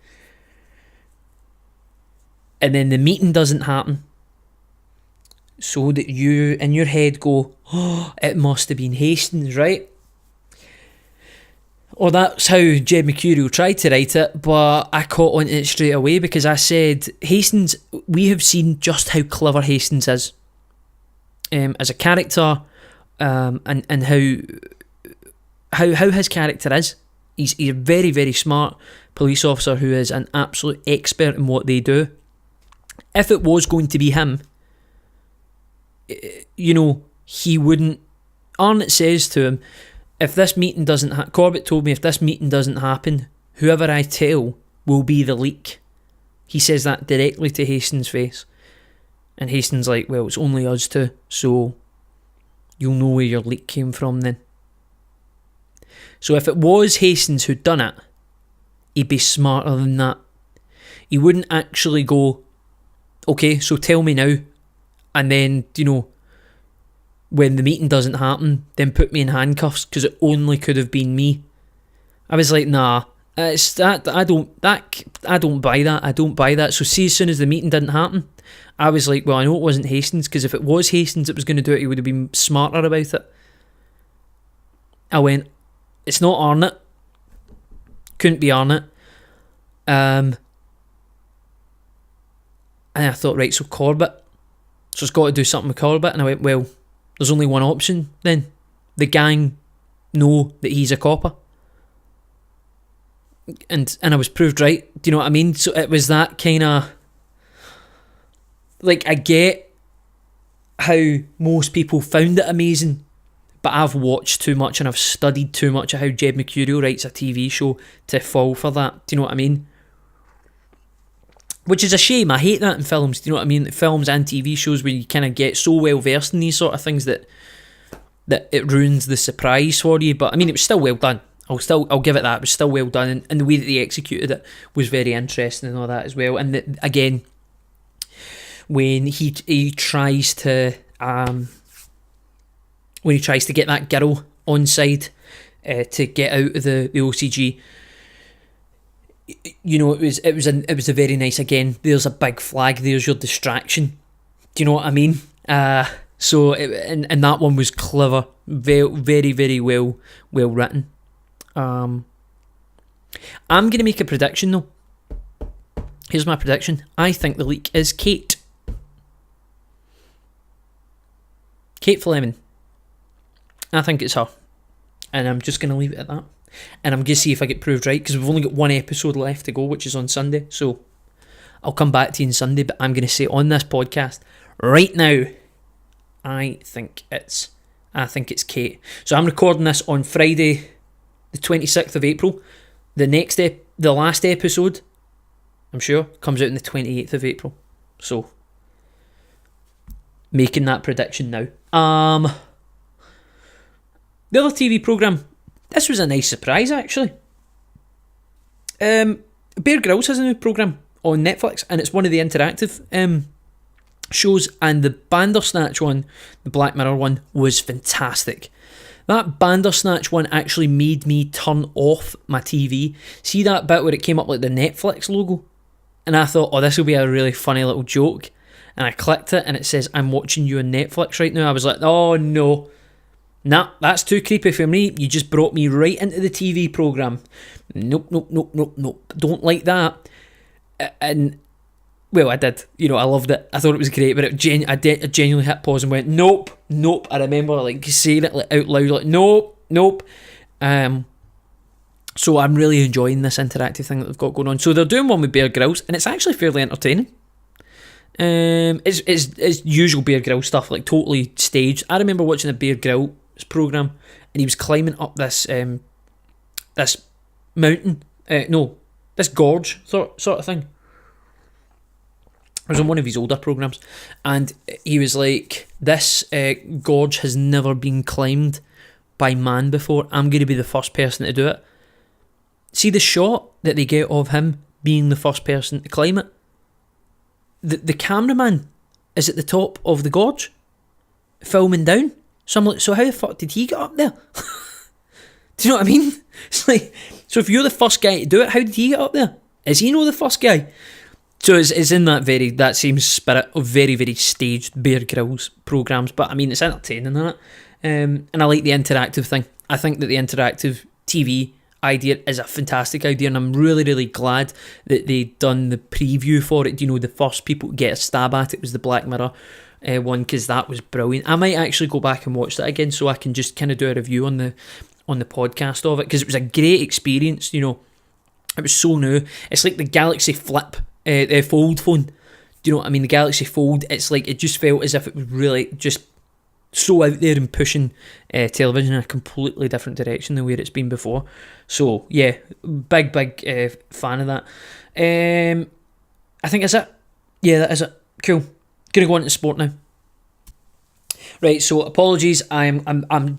And then the meeting doesn't happen. So that you in your head go, oh, it must have been Hastings, right? Or that's how Jed Mercurio tried to write it, but I caught on to it straight away because I said, Hastings, we have seen just how clever Hastings is as a character, and how his character is. He's a very, very smart police officer who is an absolute expert in what they do. If it was going to be him, he wouldn't. Arnott says to him, if this meeting doesn't Corbett told me if this meeting doesn't happen, whoever I tell will be the leak. He says that directly to Hastings' face. And Hastings like, well, it's only us two, so you'll know where your leak came from then. So if it was Hastings who'd done it, he'd be smarter than that. He wouldn't actually go, okay, so tell me now, and then, when the meeting doesn't happen, then put me in handcuffs because it only could have been me. I was like, nah, it's that I don't buy that. I don't buy that. So see, as soon as the meeting didn't happen, I was like, well, I know it wasn't Hastings, because if it was Hastings that was going to do it, he would have been smarter about it. I went, it's not Arnott. Couldn't be Arnott. And I thought, right, so Corbett. So it's got to do something with Corbett. And I went, well, there's only one option then. The gang know that he's a copper. And I was proved right. Do you know what I mean? So it was that kind of... Like, I get how most people found it amazing, but I've watched too much and I've studied too much of how Jed Mercurio writes a TV show to fall for that. Do you know what I mean? Which is a shame. I hate that in films. Do you know what I mean? Films and TV shows where you kind of get so well versed in these sort of things that it ruins the surprise for you. But I mean, it was still well done. I'll give it that. It was still well done, and the way that they executed it was very interesting and all that as well. And again, when he tries to get that girl on side to get out of the OCG. You know, it was a very nice, again, there's a big flag, there's your distraction. Do you know what I mean? So and that one was clever, very, very well written. I'm going to make a prediction though. Here's my prediction. I think the leak is Kate Fleming. I think it's her, and I'm just going to leave it at that. And I'm going to see if I get proved right, because we've only got one episode left to go, which is on Sunday. So I'll come back to you on Sunday, but I'm going to say on this podcast right now, I think it's Kate. So I'm recording this on Friday, the 26th of April. The last episode, I'm sure, comes out on the 28th of April. So making that prediction now. The other TV programme, this was a nice surprise actually. Bear Grylls has a new programme on Netflix, and it's one of the interactive shows, and the Bandersnatch one, the Black Mirror one, was fantastic. That Bandersnatch one actually made me turn off my TV. See that bit where it came up like the Netflix logo? And I thought, oh, this will be a really funny little joke. And I clicked it and it says, I'm watching you on Netflix right now. I was like, oh no. Nah, that's too creepy for me. You just brought me right into the TV programme. Nope. Don't like that. And, well, I did. You know, I loved it. I thought it was great, but I genuinely hit pause and went, nope. I remember like saying it like, out loud, like, nope. So I'm really enjoying this interactive thing that they've got going on. So they're doing one with Bear Grylls, and it's actually fairly entertaining. It's usual Bear Grylls stuff, like totally staged. I remember watching a Bear Grylls programme, and he was climbing up this mountain, this gorge sort of thing. It was on one of his older programmes, and he was like, this gorge has never been climbed by man before. I'm going to be the first person to do it. See the shot that they get of him being the first person to climb it? The cameraman is at the top of the gorge, filming down. So I'm like, so how the fuck did he get up there? Do you know what I mean? It's like, so if you're the first guy to do it, how did he get up there? Is he the first guy? So it's in that same spirit of very, very staged Bear Grylls programmes. But I mean, it's entertaining, isn't it? And I like the interactive thing. I think that the interactive TV idea is a fantastic idea, and I'm really, really glad that they done the preview for it. You know, the first people to get a stab at it was the Black Mirror one, because that was brilliant. I might actually go back and watch that again so I can just kind of do a review on the podcast of it, because it was a great experience. You know, it was so new. It's like the Galaxy Flip Fold phone. Do you know what I mean? The Galaxy Fold, it's like, it just felt as if it was really just so out there and pushing television in a completely different direction than where it's been before. So yeah, big fan of that. I think that's it. Yeah, that is it. Cool. Gonna go on to sport now. Right, so apologies. I'm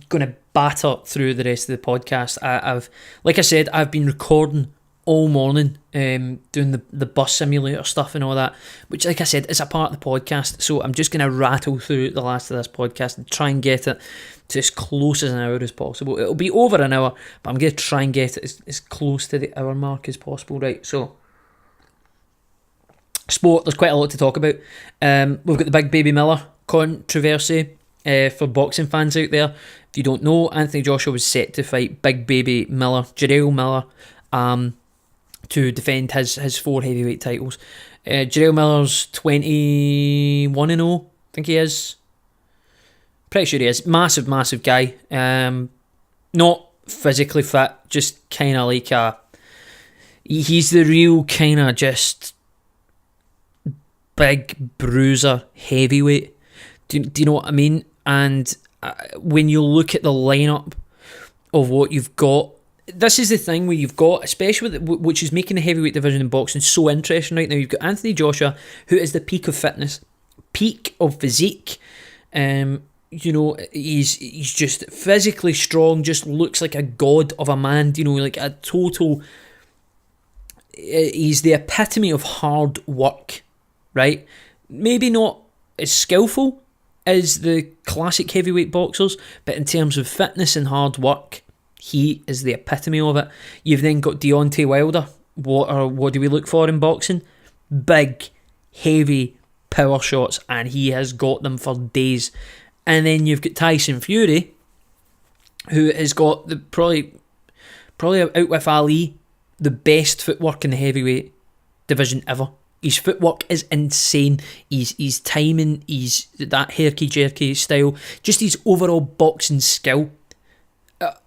gonna batter through the rest of the podcast. I've, like I said, I've been recording all morning, doing the bus simulator stuff and all that, which, like I said, is a part of the podcast. So I'm just going to rattle through the last of this podcast and try and get it to as close as an hour as possible. It'll be over an hour, but I'm going to try and get it as close to the hour mark as possible. Right, so sport, there's quite a lot to talk about. We've got the Big Baby Miller controversy for boxing fans out there. If you don't know, Anthony Joshua was set to fight Big Baby Miller, Jarrell Miller, to defend his 4 heavyweight titles. Jarrell Miller's 21-0, I think he is. Pretty sure he is. Massive guy. Not physically fit, just kind of like he's the real kind of just big bruiser heavyweight. Do you know what I mean? And when you look at the lineup of what you've got, this is the thing where you've got, especially which is making the heavyweight division in boxing so interesting right now. You've got Anthony Joshua, who is the peak of fitness, peak of physique. You know, he's just physically strong, just looks like a god of a man, you know, like a total... He's the epitome of hard work, right? Maybe not as skillful as the classic heavyweight boxers, but in terms of fitness and hard work, he is the epitome of it. You've then got Deontay Wilder. What do we look for in boxing? Big, heavy power shots, and he has got them for days. And then you've got Tyson Fury, who has got the probably out with Ali, the best footwork in the heavyweight division ever. His footwork is insane. His timing, he's that herky jerky style, just his overall boxing skill, out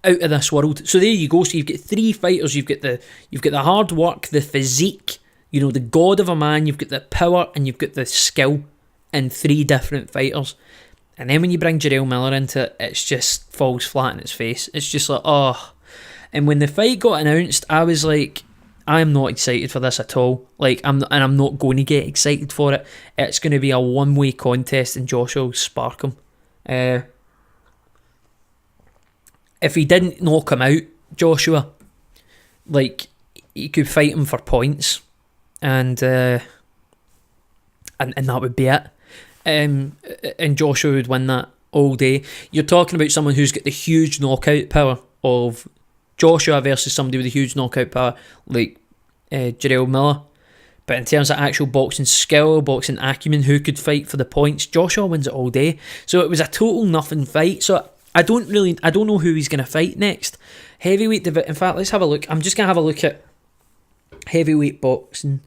of this world. So there you go. So you've got 3 fighters. You've got the hard work, the physique, you know, the god of a man. You've got the power, and you've got the skill in 3 different fighters. And then when you bring Jarrell Miller into it, it just falls flat in its face. It's just like, oh. And when the fight got announced, I was like, I'm not excited for this at all. Like, I'm not going to get excited for it. It's going to be a one-way contest, and Joshua will spark him. If he didn't knock him out, Joshua, like, he could fight him for points, and that would be it. And Joshua would win that all day. You're talking about someone who's got the huge knockout power of Joshua versus somebody with a huge knockout power like Jarrell Miller. But in terms of actual boxing skill, boxing acumen, who could fight for the points, Joshua wins it all day. So it was a total nothing fight. So I don't know who he's going to fight next. Heavyweight division. In fact, let's have a look. I'm just going to have a look at heavyweight boxing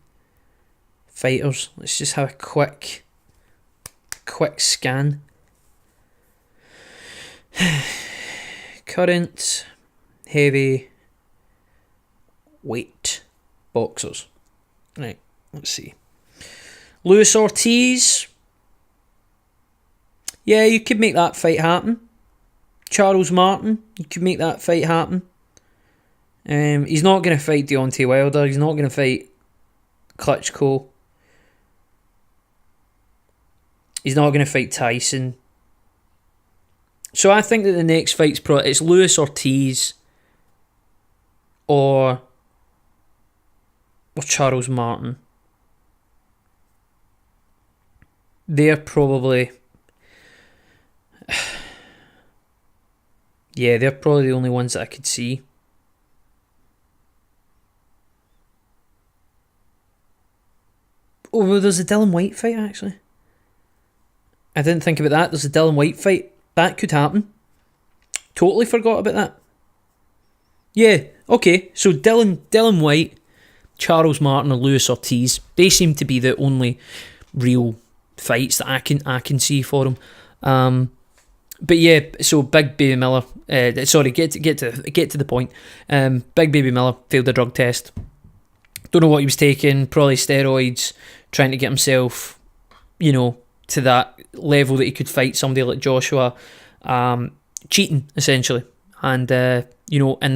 fighters. Let's just have a quick scan. Current heavyweight boxers. Right, let's see. Luis Ortiz. Yeah, you could make that fight happen. Charles Martin, you could make that fight happen. He's not going to fight Deontay Wilder. He's not going to fight Klitschko. He's not going to fight Tyson. So I think that the next fight's it's Luis Ortiz or Charles Martin. They're probably... yeah, they're probably the only ones that I could see. Oh, well, there's a Dylan White fight, actually. I didn't think about that. There's a Dylan White fight. That could happen. Totally forgot about that. Yeah, okay. So Dylan White, Charles Martin, and Luis Ortiz, they seem to be the only real fights that I can see for him. But yeah, so Big Baby Miller. Get to the point. Big Baby Miller failed the drug test. Don't know what he was taking. Probably steroids. Trying to get himself, to that level that he could fight somebody like Joshua. Cheating, essentially. And, in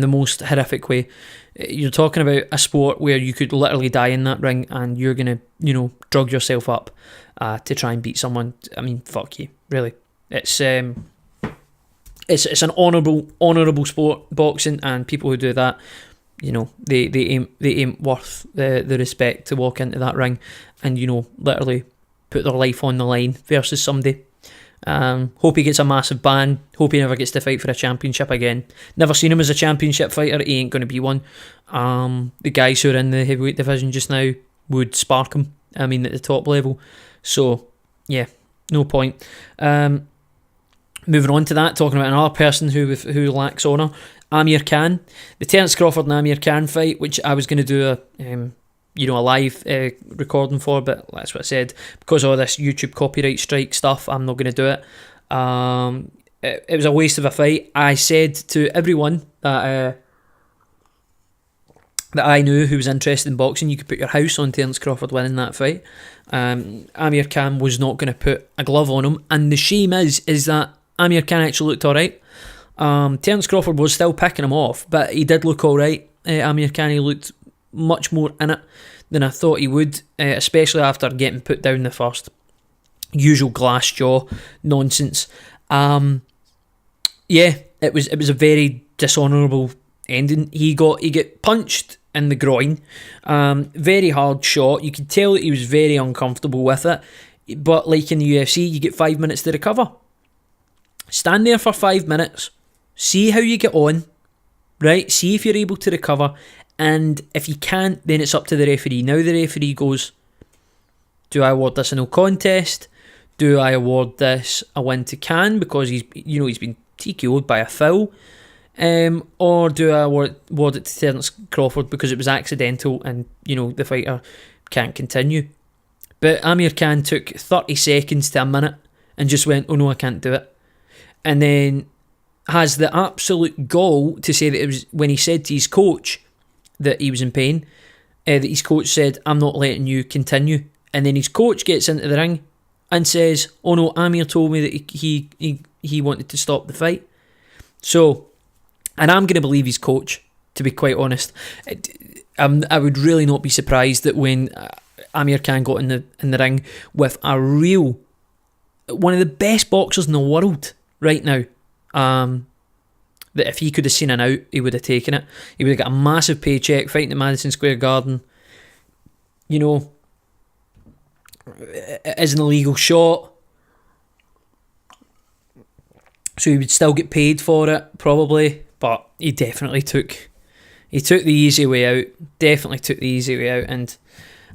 the most horrific way. You're talking about a sport where you could literally die in that ring, and you're going to, drug yourself up to try and beat someone. I mean, fuck you, really. It's an honourable sport, boxing, and people who do that, they ain't worth the respect to walk into that ring and, literally put their life on the line versus somebody. Hope he gets a massive ban. Hope he never gets to fight for a championship again. Never seen him as a championship fighter. He ain't going to be one. The guys who are in the heavyweight division just now would spark him. I mean, at the top level. So, yeah, no point. Moving on to that, talking about another person who lacks honour, Amir Khan. The Terence Crawford and Amir Khan fight, which I was going to do a live recording for, but that's what I said. Because of all this YouTube copyright strike stuff, I'm not going to do it. It was a waste of a fight. I said to everyone that I knew who was interested in boxing, you could put your house on Terence Crawford winning that fight. Amir Khan was not going to put a glove on him, and the shame is that Amir Khan actually looked alright. Terence Crawford was still picking him off, but he did look alright. Amir Khan, he looked much more in it than I thought he would, especially after getting put down the first. Usual glass jaw nonsense. It was a very dishonourable ending. He got punched in the groin, very hard shot. You could tell that he was very uncomfortable with it, but like in the UFC, you get 5 minutes to recover. Stand there for 5 minutes, see how you get on, right? See if you're able to recover, and if you can't, then it's up to the referee. Now the referee goes, do I award this a no contest? Do I award this a win to Khan because he's been TKO'd by a foul? Or do I award it to Terence Crawford because it was accidental and, the fighter can't continue? But Amir Khan took 30 seconds to a minute and just went, oh no, I can't do it. And then has the absolute gall to say that it was when he said to his coach that he was in pain, that his coach said, I'm not letting you continue. And then his coach gets into the ring and says, oh no, Amir told me that he wanted to stop the fight. So, and I'm going to believe his coach, to be quite honest. I would really not be surprised that when Amir Khan got in the ring with one of the best boxers in the world right now, that if he could have seen an out, he would have taken it. He would have got a massive paycheck fighting at Madison Square Garden. It is an illegal shot, so he would still get paid for it, probably. But he definitely took the easy way out. Definitely took the easy way out. And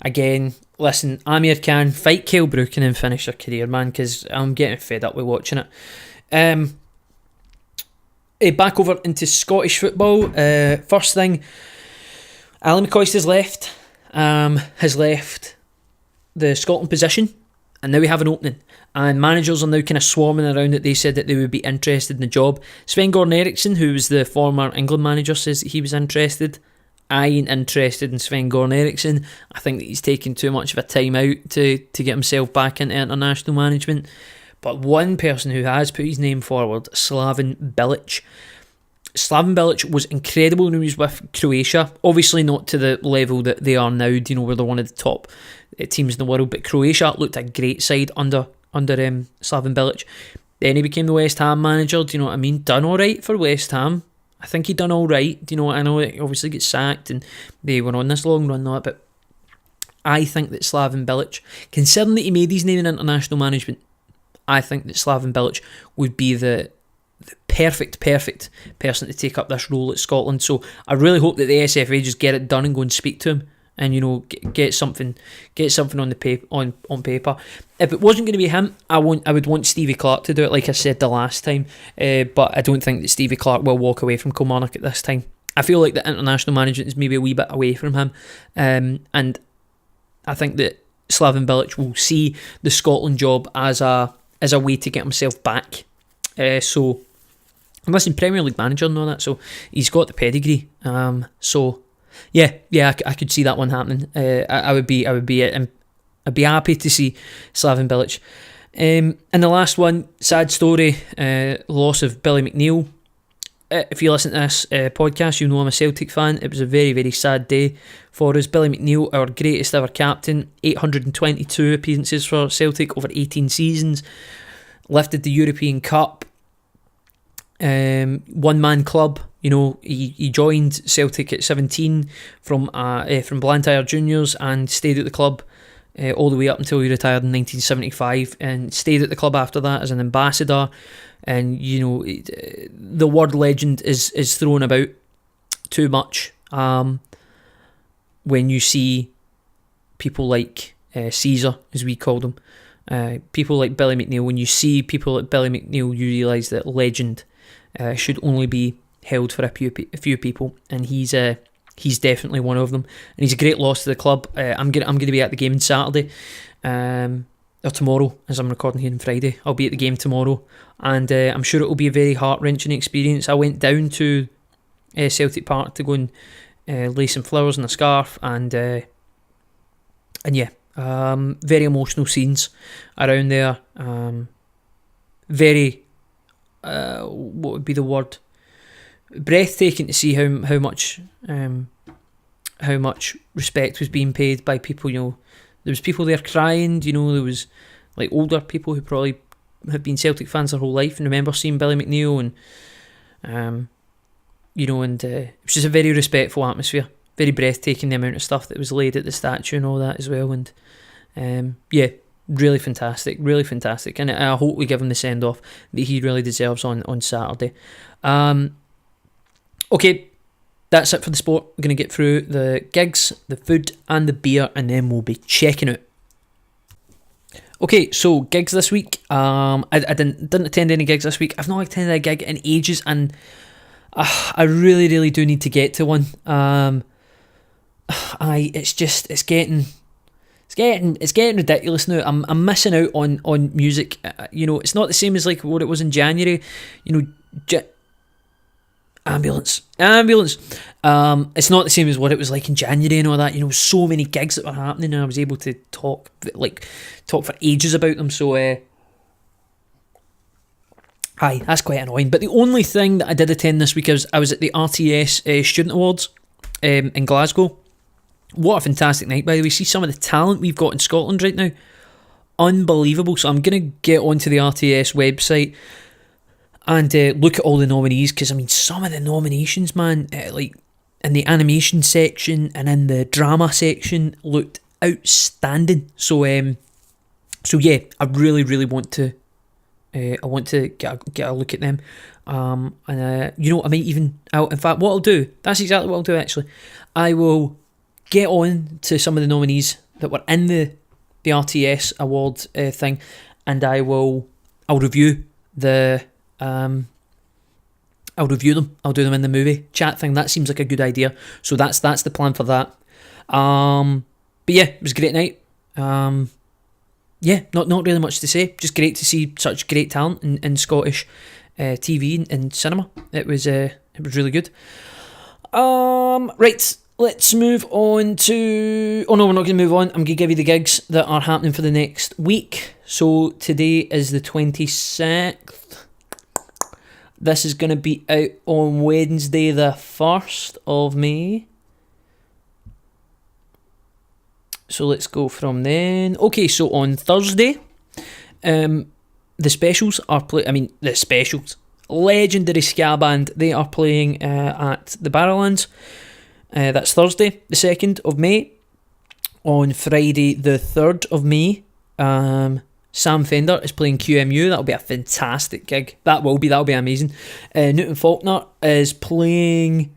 again, listen, Amir Khan, fight Kell Brook and then finish your career, man, because I'm getting fed up with watching it. Back over into Scottish football. First thing, Ally McCoist has left the Scotland position, and now we have an opening. And managers are now kind of swarming around it. They said that they would be interested in the job. Sven-Göran Eriksson, who was the former England manager, says that he was interested. I ain't interested in Sven-Göran Eriksson. I think that he's taking too much of a time out to get himself back into international management. But one person who has put his name forward, Slaven Bilic. Slaven Bilic was incredible when he was with Croatia. Obviously not to the level that they are now, where they're one of the top teams in the world. But Croatia looked a great side under Slaven Bilic. Then he became the West Ham manager. Do you know what I mean? Done all right for West Ham. I think he done all right. I know he obviously gets sacked and they were on this long run now, but I think that Slaven Bilic, considering that he made his name in international management, I think that Slaven Bilic would be the perfect person to take up this role at Scotland. So I really hope that the SFA just get it done and go and speak to him and get something on the paper on paper. If it wasn't going to be him, I would want Stevie Clarke to do it, like I said the last time. But I don't think that Stevie Clarke will walk away from Kilmarnock at this time. I feel like the international management is maybe a wee bit away from him, and I think that Slaven Bilic will see the Scotland job as a way to get himself back. So, and listen, Premier League manager and all that, so he's got the pedigree. I could see that one happening. I'd be happy to see Slaven Bilic. And the last one, sad story, loss of Billy McNeil. If you listen to this podcast, you know I'm a Celtic fan. It was a very, very sad day for us. Billy McNeil, our greatest ever captain, 822 appearances for Celtic over 18 seasons, lifted the European Cup, one-man club. He joined Celtic at 17 from Blantyre Juniors and stayed at the club all the way up until he retired in 1975, and stayed at the club after that as an ambassador. And the word legend is thrown about too much when you see people like Caesar, as we called him, People like Billy McNeil, when you see people like Billy McNeil, you realise that legend should only be held for a few people, and he's definitely one of them, and he's a great loss to the club. I'm going to be at the game on Saturday, or tomorrow, as I'm recording here on Friday. I'll be at the game tomorrow, and I'm sure it will be a very heart-wrenching experience. I went down to Celtic Park to go and lay some flowers and a scarf, and yeah, very emotional scenes around there. Very, what would be the word? Breathtaking to see how much respect was being paid by people. There was people there crying. There was like older people who probably have been Celtic fans their whole life and remember seeing Billy McNeil, and it was just a very respectful atmosphere, very breathtaking, the amount of stuff that was laid at the statue and all that as well, and yeah, really fantastic, and I hope we give him the send off that he really deserves on Saturday. Okay, that's it for the sport. We're going to get through the gigs, the food and the beer, and then we'll be checking out. Okay, so gigs this week. I didn't attend any gigs this week. I've not attended a gig in ages, and I really do need to get to one. It's getting ridiculous now. I'm missing out on music. It's not the same as like what it was in January. Ambulance. It's not the same as what it was like in January and all that. So many gigs that were happening, and I was able to talk for ages about them. So, aye, that's quite annoying. But the only thing that I did attend this week I was at the RTS Student Awards in Glasgow. What a fantastic night, by the way. See some of the talent we've got in Scotland right now. Unbelievable. So I'm going to get onto the RTS website and look at all the nominees, because some of the nominations, man, like in the animation section and in the drama section, looked outstanding. So yeah, I really want to get a look at them, and I might even in fact what I'll do, that's exactly what I'll do actually. I will get on to some of the nominees that were in the RTS award thing, and I'll review the I'll review them. I'll do them in the movie chat thing. That seems like a good idea. So that's the plan for that. But yeah, it was a great night. Yeah, not really much to say. Just great to see such great talent in Scottish TV and cinema. It was really good. Right, let's move on to... Oh no, we're not going to move on. I'm going to give you the gigs that are happening for the next week. So today is the 26th. This is going to be out on Wednesday the 1st of May. So let's go from then. Okay, so on Thursday, the Specials are playing... the Specials. Legendary ska band. They are playing at the Barrowlands. That's Thursday, the 2nd of May. On Friday, the 3rd of May, Sam Fender is playing QMU. That'll be a fantastic gig. That'll be amazing. Newton Faulkner is playing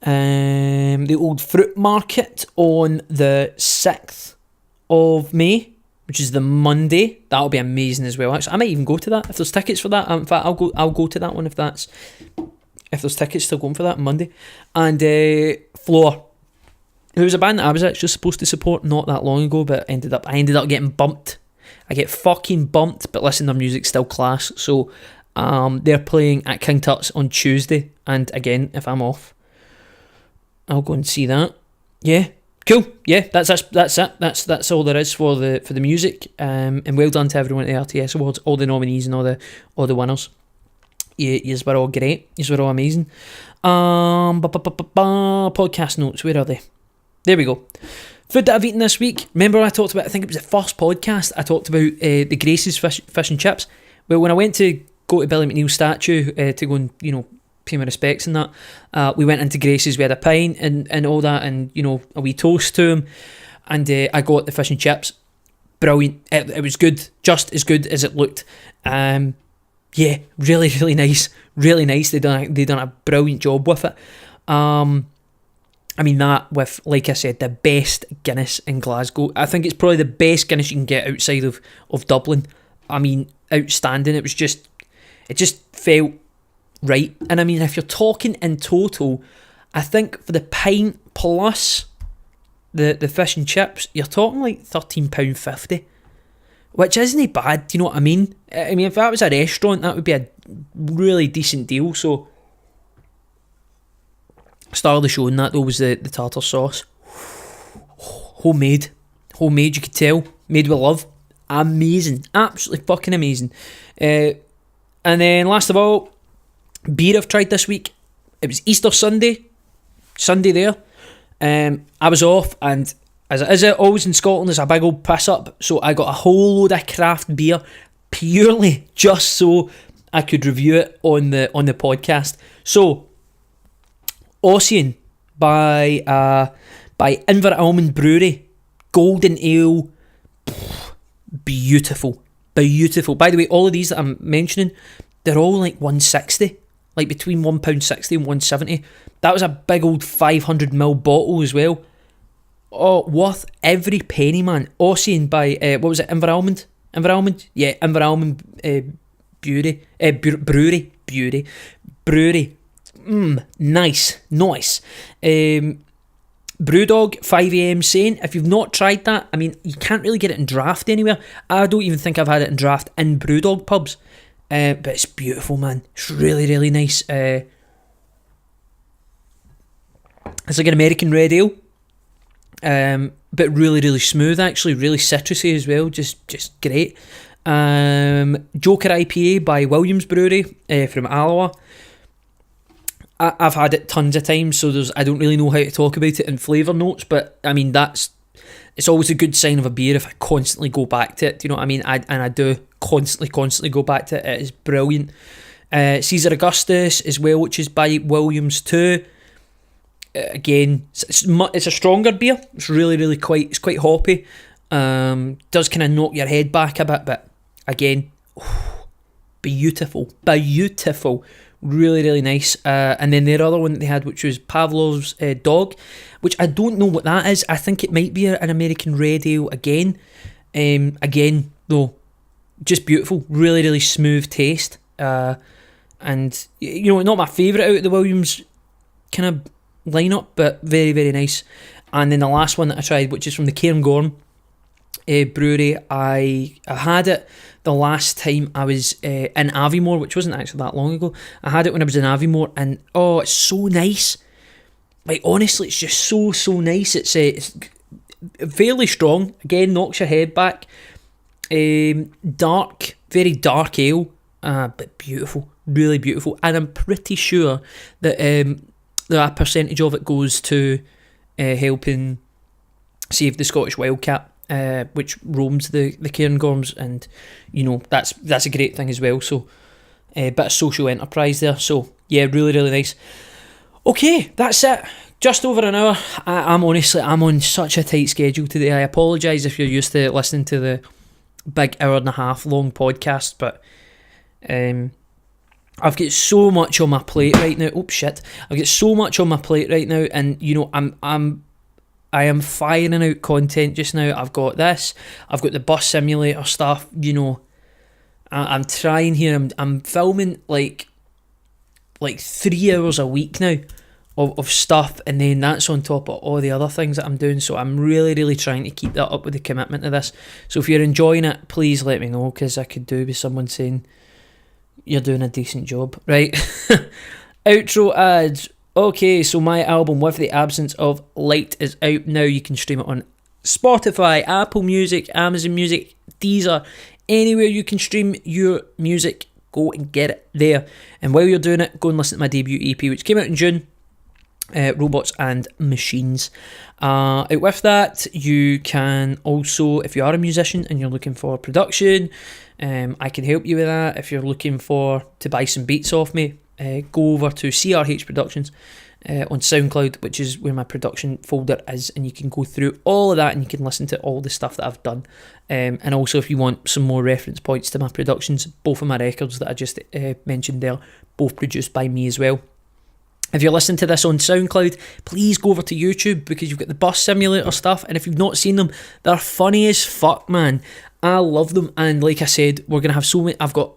the Old Fruit Market on the 6th of May, which is the Monday. That'll be amazing as well. Actually, I might even go to that if there's tickets for that. In fact, I'll go to that one if there's tickets still going for that on Monday. And Floor, who was a band that I was actually supposed to support not that long ago, but I ended up getting bumped. I get fucking bumped, but listen, their music's still class. So they're playing at King Tut's on Tuesday, and again, if I'm off, I'll go and see that. Yeah, cool. Yeah, that's it. That's all there is for the music. And well done to everyone at the RTS Awards, all the nominees and all the winners. Yous were all great. Yous were all amazing. Podcast notes, where are they? There we go. Food that I've eaten this week. Remember I talked about, I think it was the first podcast, I talked about the Grace's fish and chips. Well, when I went to go to Billy McNeil's statue to go and, pay my respects and that, we went into Grace's, we had a pint and all that, and, a wee toast to him, and I got the fish and chips. Brilliant. It was good, just as good as it looked. Yeah, really nice. Really nice. They done a brilliant job with it. I mean, that with, like I said, the best Guinness in Glasgow. I think it's probably the best Guinness you can get outside of Dublin. I mean, outstanding. It just felt right. And I mean, if you're talking in total, I think for the pint plus the fish and chips, you're talking like £13.50, which isn't bad, do you know what I mean? I mean, if that was a restaurant, that would be a really decent deal. So, star of the show in that though was the tartar sauce. Homemade, you could tell, made with love. Amazing, absolutely fucking amazing. And then last of all, beer I've tried this week. It was Easter Sunday there. I was off, and as it always in Scotland, there's a big old piss up, so I got a whole load of craft beer purely just so I could review it on the podcast. So, Ossian by Inveralmond Brewery, Golden Ale, beautiful. By the way, all of these that I'm mentioning, they're all like 160, like between £1.60 and 170. That was a big old 500ml bottle as well. Oh, worth every penny, man. Ossian by what was it? Inveralmond. Yeah, Inveralmond Brewery. Nice. Brewdog 5am saying, if you've not tried that, I mean, you can't really get it in draft anywhere. I don't even think I've had it in draft in Brewdog pubs. But it's beautiful, man. It's really, really nice. It's like an American red ale. But really, really smooth, actually. Really citrusy as well. Just great. Joker IPA by Williams Brewery from Alloa. I've had it tons of times, so I don't really know how to talk about it in flavour notes, but I mean, it's always a good sign of a beer if I constantly go back to it. Do you know what I mean? I do constantly go back to it. It is brilliant. Caesar Augustus as well, which is by Williams too. Again, it's a stronger beer. It's really quite hoppy. Does kind of knock your head back a bit, but again, beautiful. Really, really nice. And then their other one that they had, which was Pavlov's Dog, which I don't know what that is. I think it might be an American red ale again. Again, though, just beautiful. Really, really smooth taste. And, you know, not my favourite out of the Williams kind of lineup, but very, very nice. And then the last one that I tried, which is from the Cairngorm brewery, I had it the last time I was in Aviemore, which wasn't actually that long ago. I had it when I was in Aviemore, and oh, it's so nice. Like, honestly, it's just so nice. It's fairly strong. Again, knocks your head back. Dark, very dark ale, but beautiful, really beautiful. And I'm pretty sure that a percentage of it goes to helping save the Scottish wildcat, which roams the Cairngorms, and you know that's a great thing as well. So a bit of social enterprise there. So yeah, really, really nice. Okay, that's it. Just over an hour. I'm on such a tight schedule today. I apologise if you're used to listening to the big hour and a half long podcast, but I've got so much on my plate right now. Oh shit! I've got so much on my plate right now, and you know I am firing out content just now. I've got this. I've got the bus simulator stuff. You know, I'm trying here. I'm filming like 3 hours a week now of stuff, and then that's on top of all the other things that I'm doing. So I'm really, really trying to keep that up with the commitment to this. So if you're enjoying it, please let me know, because I could do with someone saying you're doing a decent job, right? Outro ads. Okay, so my album With the Absence of Light is out now. You can stream it on Spotify, Apple Music, Amazon Music, Deezer, anywhere you can stream your music, go and get it there. And while you're doing it, go and listen to my debut EP, which came out in June, Robots and Machines. Out with that, you can also, if you are a musician and you're looking for production, I can help you with that. If you're looking to buy some beats off me, go over to CRH Productions on SoundCloud, which is where my production folder is, and you can go through all of that and you can listen to all the stuff that I've done. And also, if you want some more reference points to my productions, both of my records that I just mentioned there, both produced by me as well. If you're listening to this on SoundCloud, please go over to YouTube, because you've got the Bus Simulator stuff, and if you've not seen them, they're funny as fuck, man. I love them, and like I said, we're going to have so many. I've got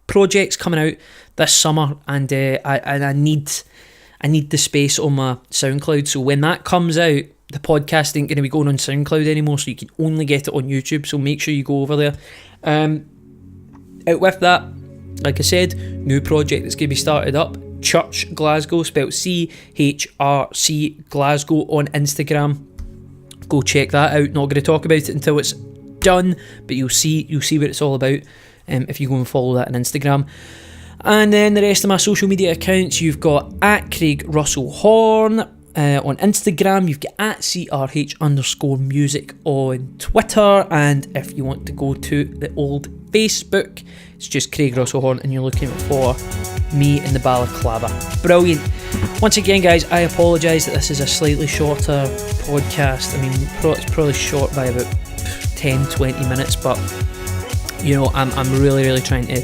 projects coming out this summer, and I need the space on my SoundCloud, so when that comes out, the podcast ain't going to be going on SoundCloud anymore, so you can only get it on YouTube, so make sure you go over there. Out with that, like I said, new project that's going to be started up, Church Glasgow, spelled CHRC Glasgow on Instagram. Go check that out. Not going to talk about it until it's done, but you'll see what it's all about if you go and follow that on Instagram. And then the rest of my social media accounts, you've got at Craig Russell Horn on Instagram, you've got at CRH_music on Twitter, and if you want to go to the old Facebook, it's just Craig Russell Horn, and you're looking for me in the balaclava. Brilliant. Once again, guys, I apologise that this is a slightly shorter podcast. I mean, it's probably short by about 10-20 minutes, but you know, I'm really trying to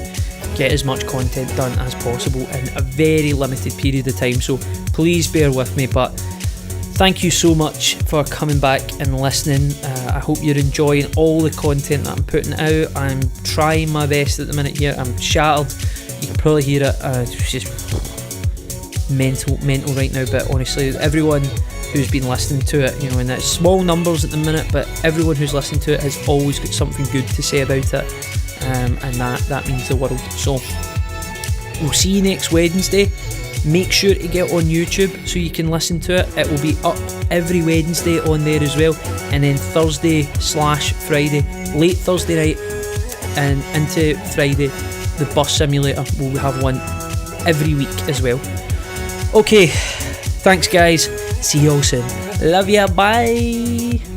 get as much content done as possible in a very limited period of time, so please bear with me. But thank you so much for coming back and listening. I hope you're enjoying all the content that I'm putting out. I'm trying my best at the minute here. I'm shattered, you can probably hear it. It's just mental right now, but honestly, everyone who's been listening to it, you know, and it's small numbers at the minute, but everyone who's listened to it has always got something good to say about it, and that means the world. So we'll see you next Wednesday. Make sure to get on YouTube so you can listen to it. It will be up every Wednesday on there as well, and then Thursday/Friday, late Thursday night and into Friday, the Bus Simulator will have one every week as well. Okay, thanks guys, see you all soon. Love ya, bye.